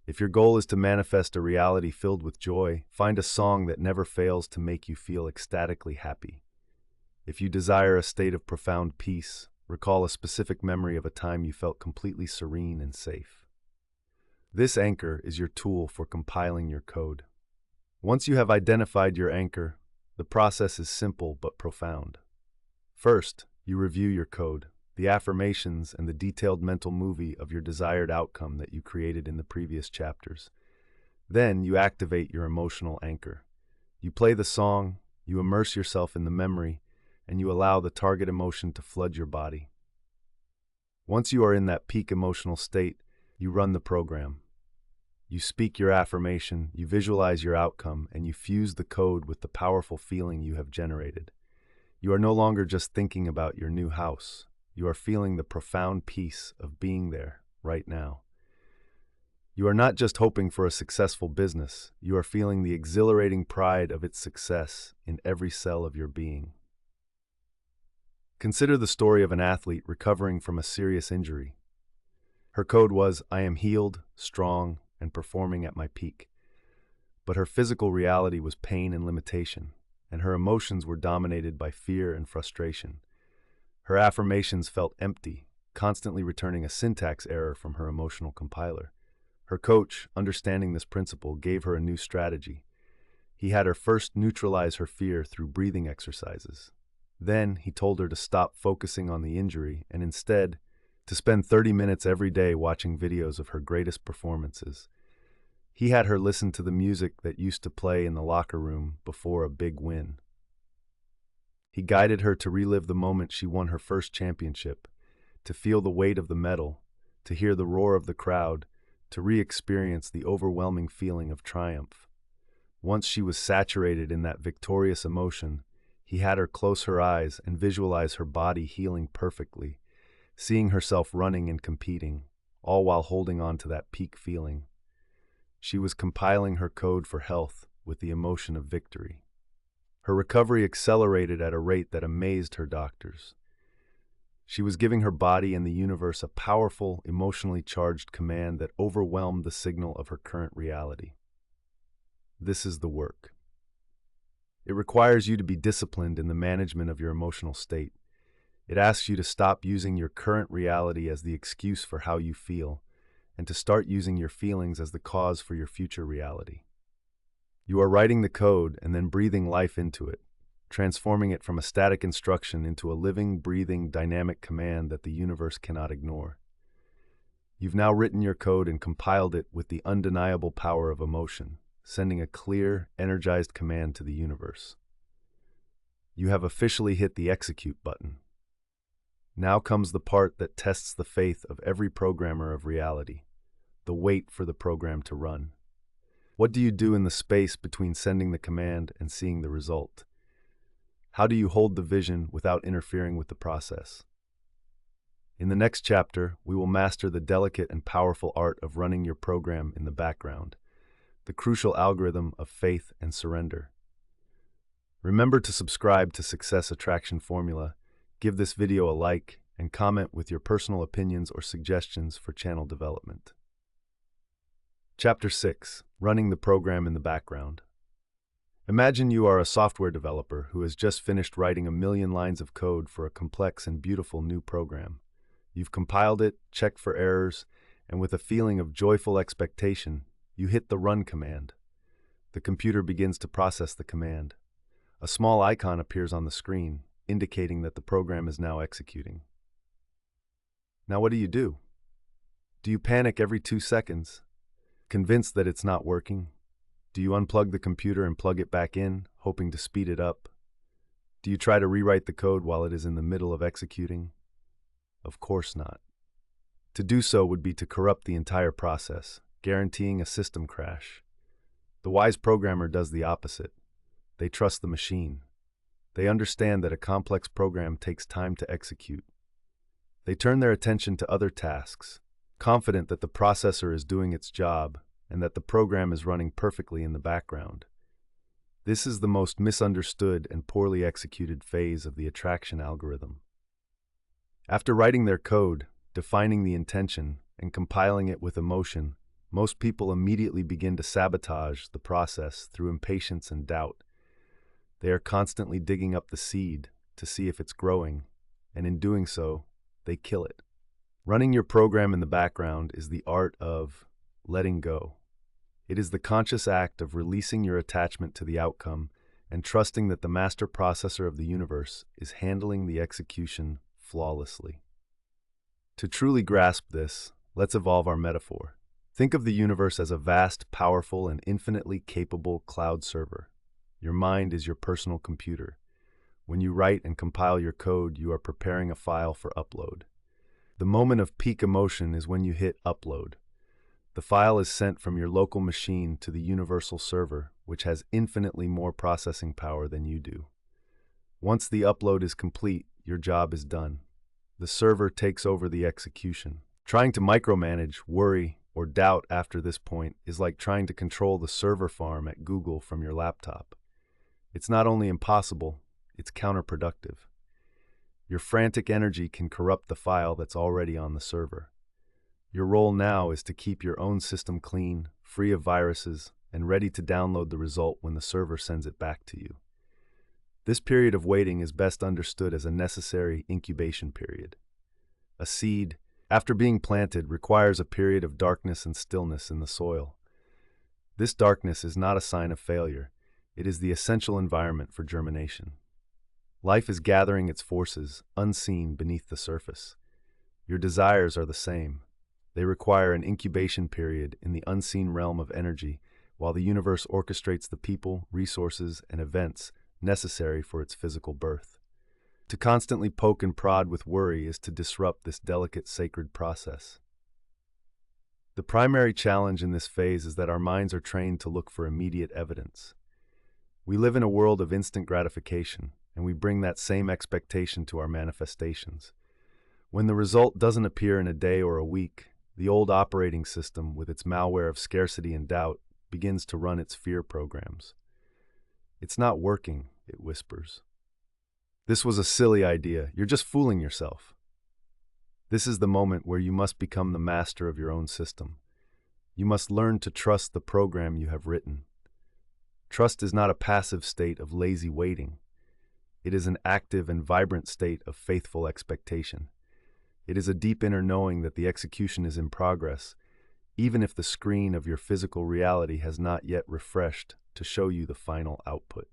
S1: If your goal is to manifest a reality filled with joy, find a song that never fails to make you feel ecstatically happy. If you desire a state of profound peace, recall a specific memory of a time you felt completely serene and safe. This anchor is your tool for compiling your code. Once you have identified your anchor, the process is simple but profound. First, you review your code, the affirmations and the detailed mental movie of your desired outcome that you created in the previous chapters. Then you activate your emotional anchor. You play the song, you immerse yourself in the memory, and you allow the target emotion to flood your body. Once you are in that peak emotional state, you run the program. You speak your affirmation, you visualize your outcome, and you fuse the code with the powerful feeling you have generated. You are no longer just thinking about your new house. You are feeling the profound peace of being there right now. You are not just hoping for a successful business. You are feeling the exhilarating pride of its success in every cell of your being. Consider the story of an athlete recovering from a serious injury. Her code was, "I am healed, strong, and performing at my peak." But her physical reality was pain and limitation, and her emotions were dominated by fear and frustration. Her affirmations felt empty, constantly returning a syntax error from her emotional compiler. Her coach, understanding this principle, gave her a new strategy. He had her first neutralize her fear through breathing exercises. Then he told her to stop focusing on the injury and instead to spend 30 minutes every day watching videos of her greatest performances. He had her listen to the music that used to play in the locker room before a big win. He guided her to relive the moment she won her first championship, to feel the weight of the medal, to hear the roar of the crowd, to re-experience the overwhelming feeling of triumph. Once she was saturated in that victorious emotion, he had her close her eyes and visualize her body healing perfectly, seeing herself running and competing, all while holding on to that peak feeling. She was compiling her code for health with the emotion of victory. Her recovery accelerated at a rate that amazed her doctors. She was giving her body and the universe a powerful, emotionally charged command that overwhelmed the signal of her current reality. This is the work. It requires you to be disciplined in the management of your emotional state. It asks you to stop using your current reality as the excuse for how you feel, and to start using your feelings as the cause for your future reality. You are writing the code and then breathing life into it, transforming it from a static instruction into a living, breathing, dynamic command that the universe cannot ignore. You've now written your code and compiled it with the undeniable power of emotion, sending a clear, energized command to the universe. You have officially hit the execute button. Now comes the part that tests the faith of every programmer of reality, the wait for the program to run. What do you do in the space between sending the command and seeing the result? How do you hold the vision without interfering with the process? In the next chapter, we will master the delicate and powerful art of running your program in the background, the crucial algorithm of faith and surrender. Remember to subscribe to Success Attraction Formula, give this video a like, and comment with your personal opinions or suggestions for channel development. Chapter 6. Running the program in the background. Imagine you are a software developer who has just finished writing 1,000,000 lines of code for a complex and beautiful new program. You've compiled it, checked for errors, and with a feeling of joyful expectation, you hit the run command. The computer begins to process the command. A small icon appears on the screen, indicating that the program is now executing. Now what do? Do you panic every 2 seconds, convinced that it's not working? Do you unplug the computer and plug it back in, hoping to speed it up? Do you try to rewrite the code while it is in the middle of executing? Of course not. To do so would be to corrupt the entire process, guaranteeing a system crash. The wise programmer does the opposite. They trust the machine. They understand that a complex program takes time to execute. They turn their attention to other tasks, confident that the processor is doing its job and that the program is running perfectly in the background. This is the most misunderstood and poorly executed phase of the attraction algorithm. After writing their code, defining the intention, and compiling it with emotion, most people immediately begin to sabotage the process through impatience and doubt. They are constantly digging up the seed to see if it's growing, and in doing so, they kill it. Running your program in the background is the art of letting go. It is the conscious act of releasing your attachment to the outcome and trusting that the master processor of the universe is handling the execution flawlessly. To truly grasp this, let's evolve our metaphor. Think of the universe as a vast, powerful, and infinitely capable cloud server. Your mind is your personal computer. When you write and compile your code, you are preparing a file for upload. The moment of peak emotion is when you hit upload. The file is sent from your local machine to the universal server, which has infinitely more processing power than you do. Once the upload is complete, your job is done. The server takes over the execution. Trying to micromanage, worry, or doubt after this point is like trying to control the server farm at Google from your laptop. It's not only impossible, it's counterproductive. Your frantic energy can corrupt the file that's already on the server. Your role now is to keep your own system clean, free of viruses, and ready to download the result when the server sends it back to you. This period of waiting is best understood as a necessary incubation period. A seed, after being planted, requires a period of darkness and stillness in the soil. This darkness is not a sign of failure. It is the essential environment for germination. Life is gathering its forces, unseen beneath the surface. Your desires are the same. They require an incubation period in the unseen realm of energy, while the universe orchestrates the people, resources, and events necessary for its physical birth. To constantly poke and prod with worry is to disrupt this delicate, sacred process. The primary challenge in this phase is that our minds are trained to look for immediate evidence. We live in a world of instant gratification, and we bring that same expectation to our manifestations. When the result doesn't appear in a day or a week, the old operating system, with its malware of scarcity and doubt, begins to run its fear programs. "It's not working," it whispers. "This was a silly idea. You're just fooling yourself." This is the moment where you must become the master of your own system. You must learn to trust the program you have written. Trust is not a passive state of lazy waiting. It is an active and vibrant state of faithful expectation. It is a deep inner knowing that the execution is in progress, even if the screen of your physical reality has not yet refreshed to show you the final output.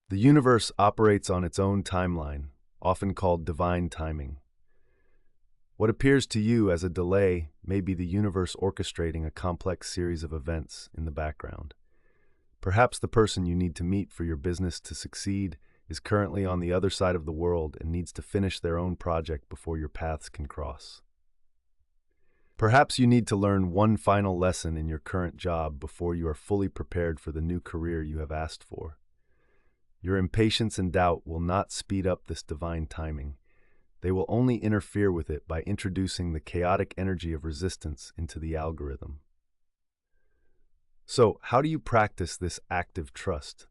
S1: The universe operates on its own timeline, often called divine timing. What appears to you as a delay may be the universe orchestrating a complex series of events in the background. Perhaps the person you need to meet for your business to succeed is currently on the other side of the world and needs to finish their own project before your paths can cross. Perhaps you need to learn one final lesson in your current job before you are fully prepared for the new career you have asked for. Your impatience and doubt will not speed up this divine timing. They will only interfere with it by introducing the chaotic energy of resistance into the algorithm. So, how do you practice this active trust?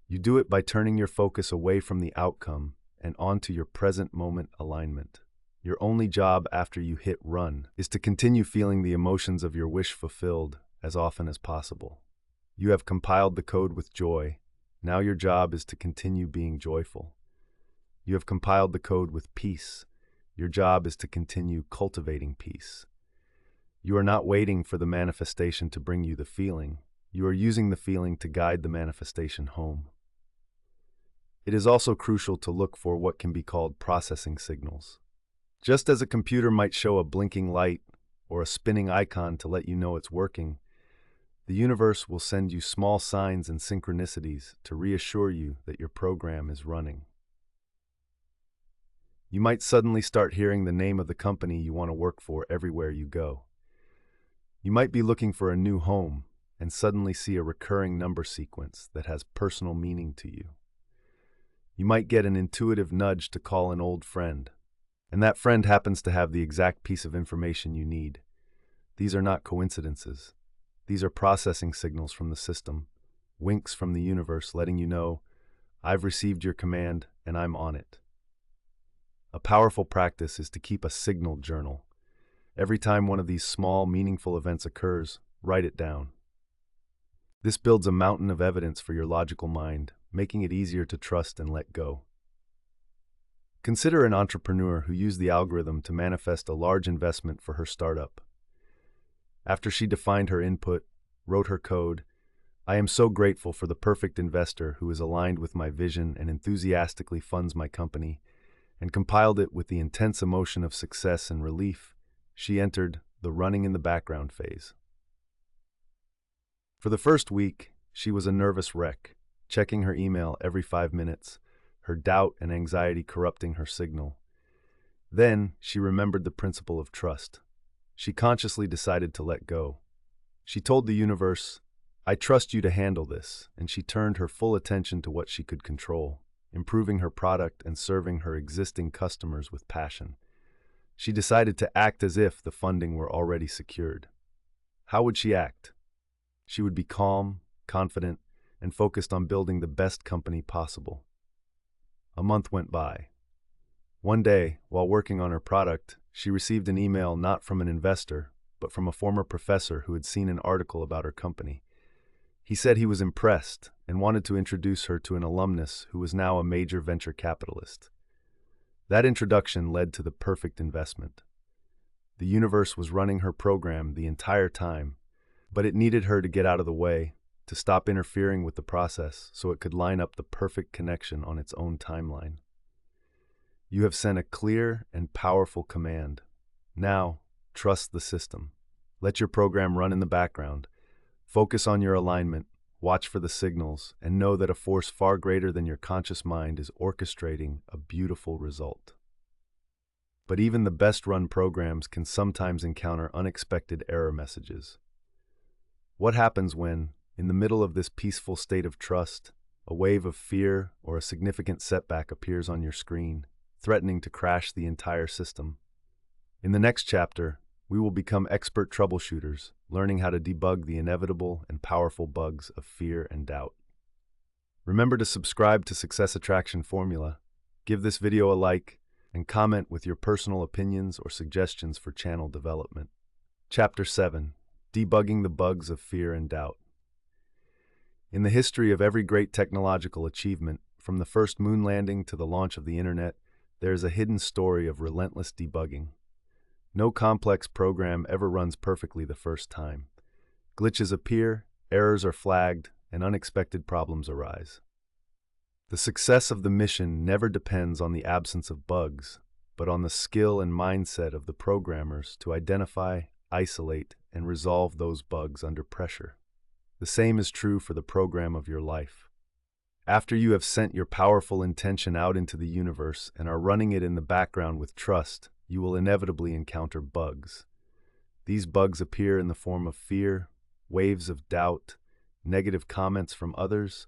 S1: You do it by turning your focus away from the outcome and onto your present moment alignment. Your only job after you hit run is to continue feeling the emotions of your wish fulfilled as often as possible. You have compiled the code with joy. Now your job is to continue being joyful. You have compiled the code with peace. Your job is to continue cultivating peace. You are not waiting for the manifestation to bring you the feeling. You are using the feeling to guide the manifestation home. It is also crucial to look for what can be called processing signals. Just as a computer might show a blinking light or a spinning icon to let you know it's working, the universe will send you small signs and synchronicities to reassure you that your program is running. You might suddenly start hearing the name of the company you want to work for everywhere you go. You might be looking for a new home and suddenly see a recurring number sequence that has personal meaning to you. You might get an intuitive nudge to call an old friend, and that friend happens to have the exact piece of information you need. These are not coincidences. These are processing signals from the system, winks from the universe letting you know, I've received your command and I'm on it. A powerful practice is to keep a signal journal. Every time one of these small, meaningful events occurs, write it down. This builds a mountain of evidence for your logical mind, making it easier to trust and let go. Consider an entrepreneur who used the algorithm to manifest a large investment for her startup. After she defined her input, wrote her code, I am so grateful for the perfect investor who is aligned with my vision and enthusiastically funds my company, and compiled it with the intense emotion of success and relief, she entered the running in the background phase. For the first week, she was a nervous wreck, checking her email every 5 minutes, her doubt and anxiety corrupting her signal. Then, she remembered the principle of trust. She consciously decided to let go. She told the universe, I trust you to handle this, and she turned her full attention to what she could control, improving her product and serving her existing customers with passion. She decided to act as if the funding were already secured. How would she act? She would be calm, confident, and focused on building the best company possible. A month went by. One day, while working on her product, she received an email not from an investor, but from a former professor who had seen an article about her company. He said he was impressed and wanted to introduce her to an alumnus who was now a major venture capitalist. That introduction led to the perfect investment. The universe was running her program the entire time, but it needed her to get out of the way, to stop interfering with the process so it could line up the perfect connection on its own timeline. You have sent a clear and powerful command. Now, trust the system. Let your program run in the background. Focus on your alignment, watch for the signals, and know that a force far greater than your conscious mind is orchestrating a beautiful result. But even the best-run programs can sometimes encounter unexpected error messages. What happens when, in the middle of this peaceful state of trust, a wave of fear or a significant setback appears on your screen, threatening to crash the entire system? In the next chapter, we will become expert troubleshooters, learning how to debug the inevitable and powerful bugs of fear and doubt. Remember to subscribe to Success Attraction Formula, give this video a like, and comment with your personal opinions or suggestions for channel development. Chapter 7. Debugging the Bugs of Fear and Doubt. In the history of every great technological achievement, from the first moon landing to the launch of the internet, there is a hidden story of relentless debugging. No complex program ever runs perfectly the first time. Glitches appear, errors are flagged, and unexpected problems arise. The success of the mission never depends on the absence of bugs, but on the skill and mindset of the programmers to identify, isolate, and resolve those bugs under pressure. The same is true for the program of your life. After you have sent your powerful intention out into the universe and are running it in the background with trust, you will inevitably encounter bugs. These bugs appear in the form of fear, waves of doubt, negative comments from others,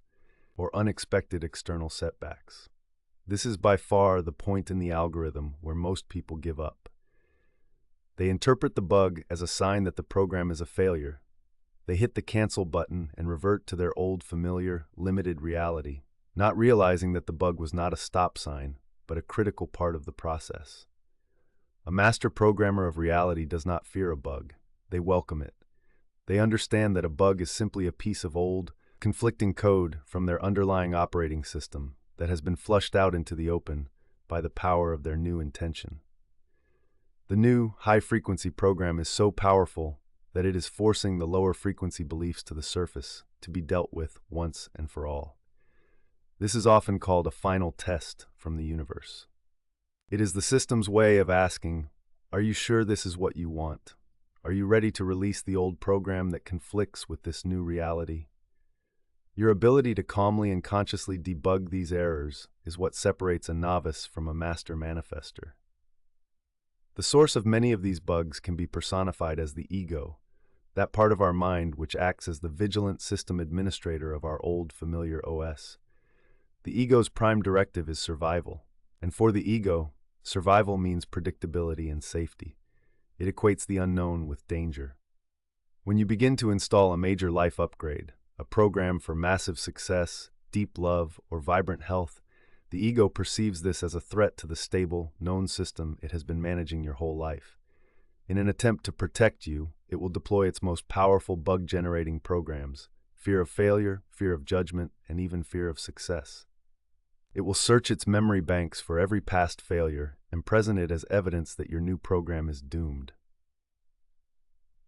S1: or unexpected external setbacks. This is by far the point in the algorithm where most people give up. They interpret the bug as a sign that the program is a failure. They hit the cancel button and revert to their old familiar, limited reality, not realizing that the bug was not a stop sign, but a critical part of the process. A master programmer of reality does not fear a bug. They welcome it. They understand that a bug is simply a piece of old, conflicting code from their underlying operating system that has been flushed out into the open by the power of their new intention. The new, high-frequency program is so powerful that it is forcing the lower-frequency beliefs to the surface to be dealt with once and for all. This is often called a final test from the universe. It is the system's way of asking, are you sure this is what you want? Are you ready to release the old program that conflicts with this new reality? Your ability to calmly and consciously debug these errors is what separates a novice from a master manifester. The source of many of these bugs can be personified as the ego, that part of our mind which acts as the vigilant system administrator of our old familiar OS. The ego's prime directive is survival, and for the ego, survival means predictability and safety. It equates the unknown with danger. When you begin to install a major life upgrade, a program for massive success, deep love, or vibrant health, the ego perceives this as a threat to the stable, known system it has been managing your whole life. In an attempt to protect you, it will deploy its most powerful bug-generating programs: fear of failure, fear of judgment, and even fear of success. It will search its memory banks for every past failure and present it as evidence that your new program is doomed.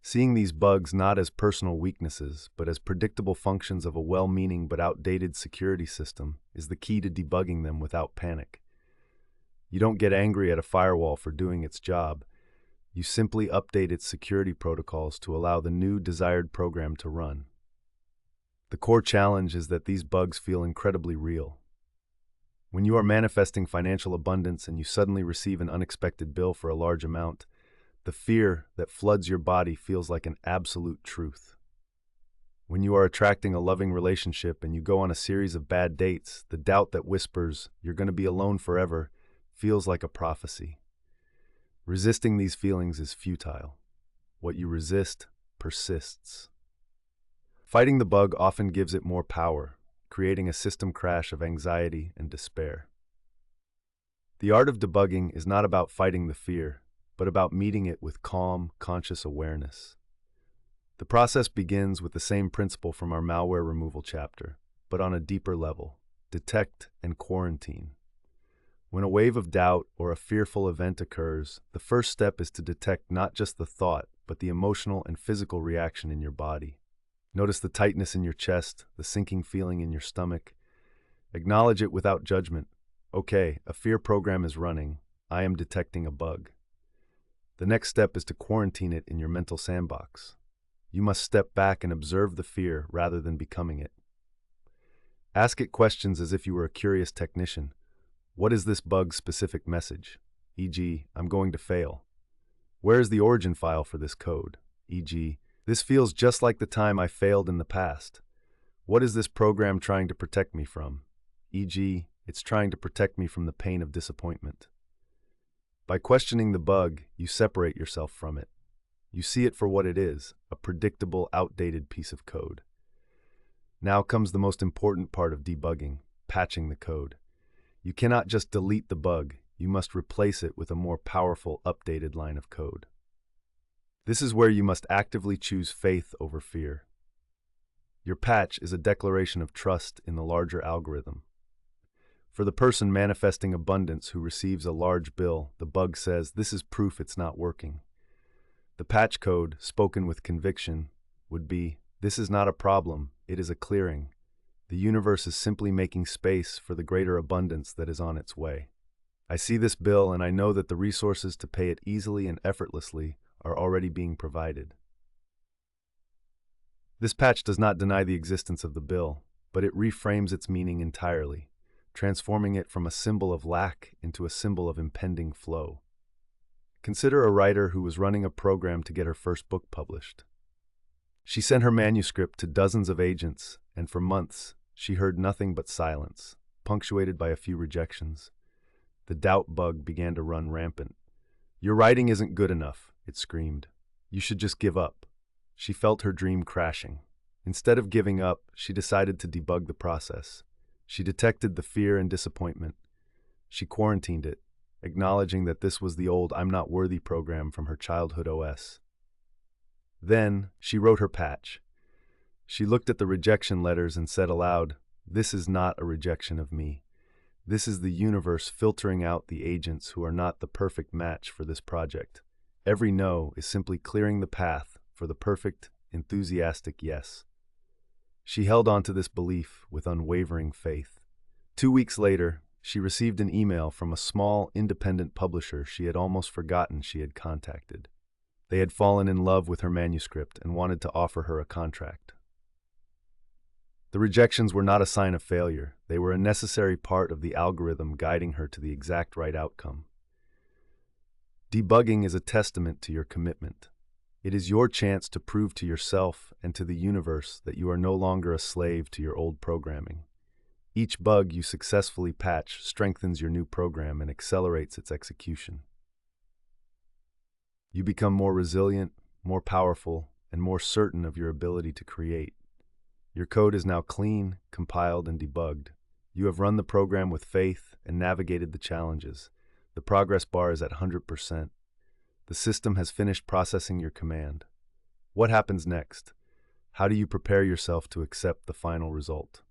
S1: Seeing these bugs not as personal weaknesses, but as predictable functions of a well-meaning but outdated security system is the key to debugging them without panic. You don't get angry at a firewall for doing its job. You simply update its security protocols to allow the new desired program to run. The core challenge is that these bugs feel incredibly real. When you are manifesting financial abundance and you suddenly receive an unexpected bill for a large amount, the fear that floods your body feels like an absolute truth. When you are attracting a loving relationship and you go on a series of bad dates, the doubt that whispers, "You're going to be alone forever," feels like a prophecy. Resisting these feelings is futile. What you resist persists. Fighting the bug often gives it more power, creating a system crash of anxiety and despair. The art of debugging is not about fighting the fear, but about meeting it with calm, conscious awareness. The process begins with the same principle from our malware removal chapter, but on a deeper level: detect and quarantine. When a wave of doubt or a fearful event occurs, the first step is to detect not just the thought, but the emotional and physical reaction in your body. Notice the tightness in your chest, the sinking feeling in your stomach. Acknowledge it without judgment. Okay, a fear program is running. I am detecting a bug. The next step is to quarantine it in your mental sandbox. You must step back and observe the fear rather than becoming it. Ask it questions as if you were a curious technician. What is this bug's specific message? E.g., I'm going to fail. Where is the origin file for this code? E.g., this feels just like the time I failed in the past. What is this program trying to protect me from? E.g., it's trying to protect me from the pain of disappointment. By questioning the bug, you separate yourself from it. You see it for what it is, a predictable, outdated piece of code. Now comes the most important part of debugging: patching the code. You cannot just delete the bug, you must replace it with a more powerful, updated line of code. This is where you must actively choose faith over fear. Your patch is a declaration of trust in the larger algorithm. For the person manifesting abundance who receives a large bill, the bug says, "This is proof it's not working." The patch code, spoken with conviction, would be, "This is not a problem, it is a clearing. The universe is simply making space for the greater abundance that is on its way. I see this bill and I know that the resources to pay it easily and effortlessly are already being provided. This patch does not deny the existence of the bill, but it reframes its meaning entirely, transforming it from a symbol of lack into a symbol of impending flow. Consider a writer who was running a program to get her first book published. She sent her manuscript to dozens of agents, and for months, she heard nothing but silence, punctuated by a few rejections. The doubt bug began to run rampant. "Your writing isn't good enough," it screamed. "You should just give up." She felt her dream crashing. Instead of giving up, she decided to debug the process. She detected the fear and disappointment. She quarantined it, acknowledging that this was the old "I'm not worthy" program from her childhood OS. Then, she wrote her patch. She looked at the rejection letters and said aloud, "This is not a rejection of me. This is the universe filtering out the agents who are not the perfect match for this project. Every no is simply clearing the path for the perfect, enthusiastic yes." She held on to this belief with unwavering faith. 2 weeks later, she received an email from a small, independent publisher she had almost forgotten she had contacted. They had fallen in love with her manuscript and wanted to offer her a contract. The rejections were not a sign of failure. They were a necessary part of the algorithm guiding her to the exact right outcome. Debugging is a testament to your commitment. It is your chance to prove to yourself and to the universe that you are no longer a slave to your old programming. Each bug you successfully patch strengthens your new program and accelerates its execution. You become more resilient, more powerful, and more certain of your ability to create. Your code is now clean, compiled, and debugged. You have run the program with faith and navigated the challenges. The progress bar is at 100%. The system has finished processing your command. What happens next? How do you prepare yourself to accept the final result?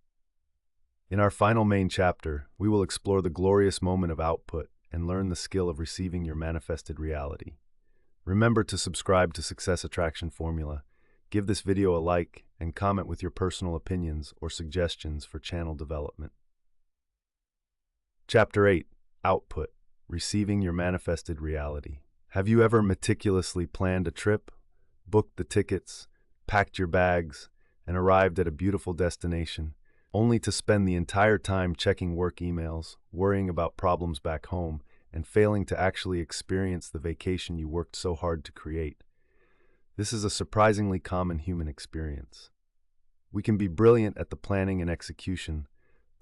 S1: In our final main chapter, we will explore the glorious moment of output and learn the skill of receiving your manifested reality. Remember to subscribe to Success Attraction Formula. Give this video a like and comment with your personal opinions or suggestions for channel development. Chapter 8. Output. Receiving your manifested reality. Have you ever meticulously planned a trip, booked the tickets, packed your bags, and arrived at a beautiful destination, only to spend the entire time checking work emails, worrying about problems back home, and failing to actually experience the vacation you worked so hard to create? This is a surprisingly common human experience. We can be brilliant at the planning and execution,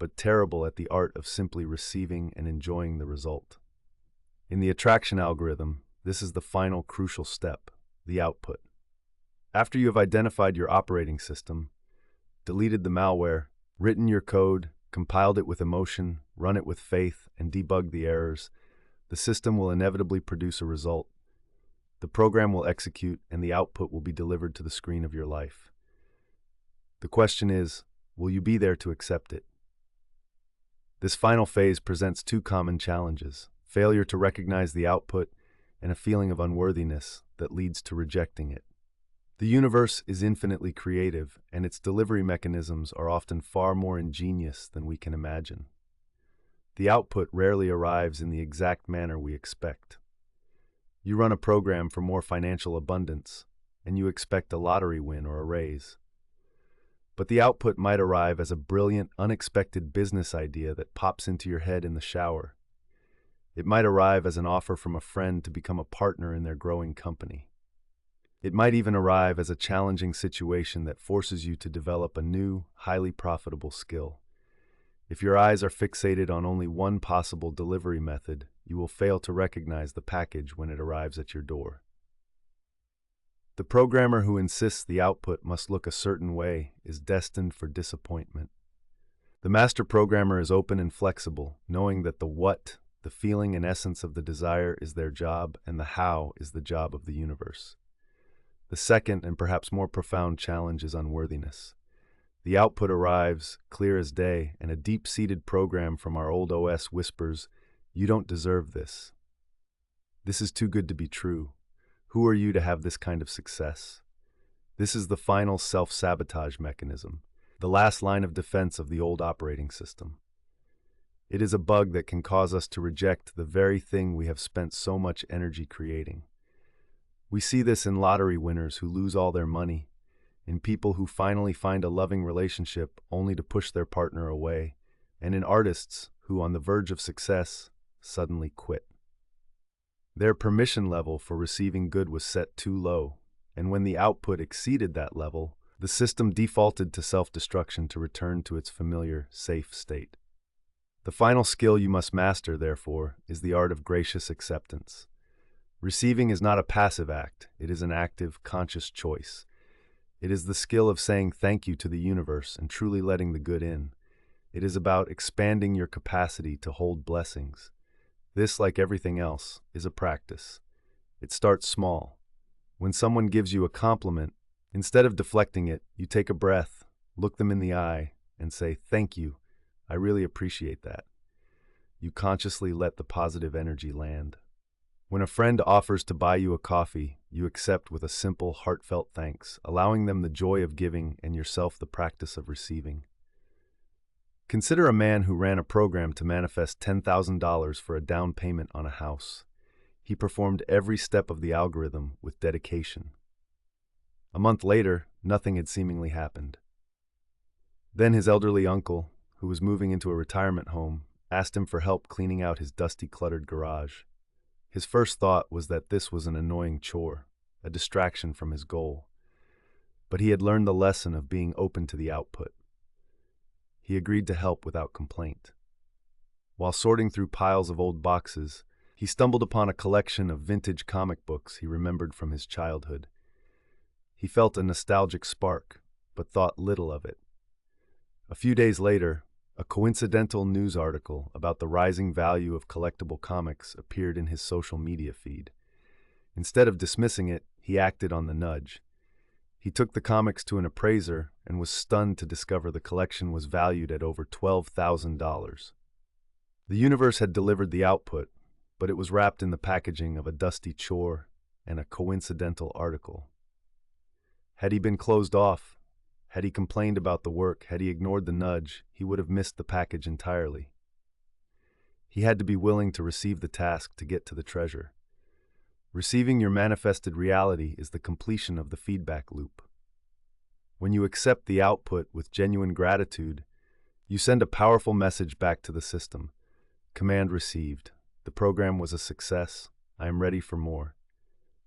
S1: but terrible at the art of simply receiving and enjoying the result. In the attraction algorithm, this is the final crucial step, the output. After you have identified your operating system, deleted the malware, written your code, compiled it with emotion, run it with faith, and debugged the errors, the system will inevitably produce a result. The program will execute, and the output will be delivered to the screen of your life. The question is, will you be there to accept it? This final phase presents two common challenges: failure to recognize the output and a feeling of unworthiness that leads to rejecting it. The universe is infinitely creative, and its delivery mechanisms are often far more ingenious than we can imagine. The output rarely arrives in the exact manner we expect. You run a program for more financial abundance, and you expect a lottery win or a raise. But the output might arrive as a brilliant, unexpected business idea that pops into your head in the shower. It might arrive as an offer from a friend to become a partner in their growing company. It might even arrive as a challenging situation that forces you to develop a new, highly profitable skill. If your eyes are fixated on only one possible delivery method, you will fail to recognize the package when it arrives at your door. The programmer who insists the output must look a certain way is destined for disappointment. The master programmer is open and flexible, knowing that the what, the feeling and essence of the desire, is their job, and the how is the job of the universe. The second and perhaps more profound challenge is unworthiness. The output arrives, clear as day, and a deep-seated program from our old OS whispers, "You don't deserve this. This is too good to be true. Who are you to have this kind of success?" This is the final self-sabotage mechanism. the last line of defense of the old operating system. It is a bug that can cause us to reject the very thing we have spent so much energy creating. We see this in lottery winners who lose all their money, in people who finally find a loving relationship only to push their partner away, and in artists who, on the verge of success, suddenly quit. Their permission level for receiving good was set too low, and when the output exceeded that level, the system defaulted to self-destruction to return to its familiar, safe state. The final skill you must master, therefore, is the art of gracious acceptance. Receiving is not a passive act, it is an active, conscious choice. It is the skill of saying thank you to the universe and truly letting the good in. It is about expanding your capacity to hold blessings. This, like everything else, is a practice. It starts small. When someone gives you a compliment, instead of deflecting it, you take a breath, look them in the eye, and say, "Thank you. I really appreciate that." You consciously let the positive energy land. When a friend offers to buy you a coffee, you accept with a simple, heartfelt thanks, allowing them the joy of giving and yourself the practice of receiving. Consider a man who ran a program to manifest $10,000 for a down payment on a house. He performed every step of the algorithm with dedication. A month later, nothing had seemingly happened. Then his elderly uncle, who was moving into a retirement home, asked him for help cleaning out his dusty, cluttered garage. His first thought was that this was an annoying chore, a distraction from his goal. But he had learned the lesson of being open to the output. He agreed to help without complaint. While sorting through piles of old boxes, he stumbled upon a collection of vintage comic books he remembered from his childhood. He felt a nostalgic spark, but thought little of it. A few days later, a coincidental news article about the rising value of collectible comics appeared in his social media feed. Instead of dismissing it, he acted on the nudge. He took the comics to an appraiser and was stunned to discover the collection was valued at over $12,000. The universe had delivered the output, but it was wrapped in the packaging of a dusty chore and a coincidental article. Had he been closed off, had he complained about the work, had he ignored the nudge, he would have missed the package entirely. He had to be willing to receive the task to get to the treasure. Receiving your manifested reality is the completion of the feedback loop. When you accept the output with genuine gratitude, you send a powerful message back to the system. Command received. The program was a success. I am ready for more.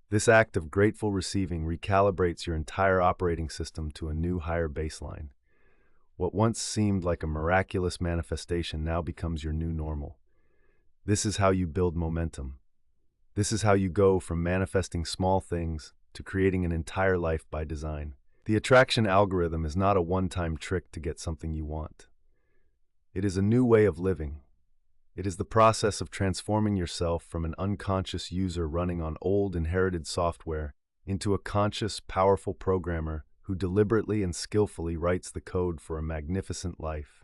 S1: This act of grateful receiving recalibrates your entire operating system to a new, higher baseline. What once seemed like a miraculous manifestation now becomes your new normal. This is how you build momentum. This is how you go from manifesting small things to creating an entire life by design. The attraction algorithm is not a one-time trick to get something you want. It is a new way of living. It is the process of transforming yourself from an unconscious user running on old inherited software into a conscious, powerful programmer who deliberately and skillfully writes the code for a magnificent life.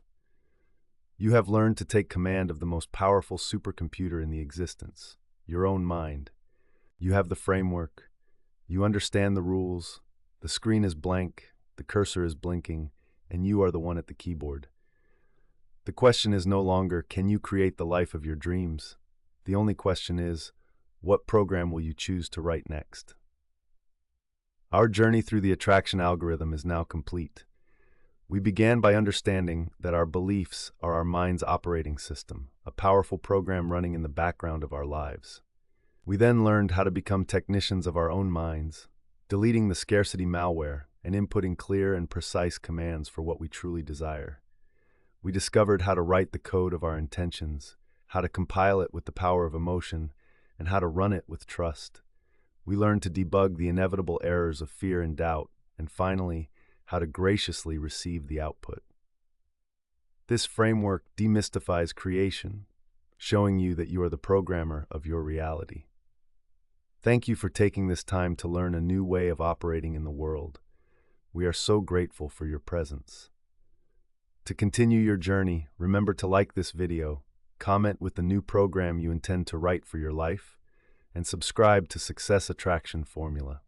S1: You have learned to take command of the most powerful supercomputer in the existence, your own mind. You have the framework. You understand the rules. The screen is blank, the cursor is blinking, and you are the one at the keyboard. The question is no longer, can you create the life of your dreams? The only question is, what program will you choose to write next? Our journey through the attraction algorithm is now complete. We began by understanding that our beliefs are our mind's operating system, a powerful program running in the background of our lives. We then learned how to become technicians of our own minds, deleting the scarcity malware and inputting clear and precise commands for what we truly desire. We discovered how to write the code of our intentions, how to compile it with the power of emotion, and how to run it with trust. We learned to debug the inevitable errors of fear and doubt, and finally, how to graciously receive the output. This framework demystifies creation, showing you that you are the programmer of your reality. Thank you for taking this time to learn a new way of operating in the world. We are so grateful for your presence. To continue your journey, remember to like this video, comment with the new program you intend to write for your life, and subscribe to Success Attraction Formula.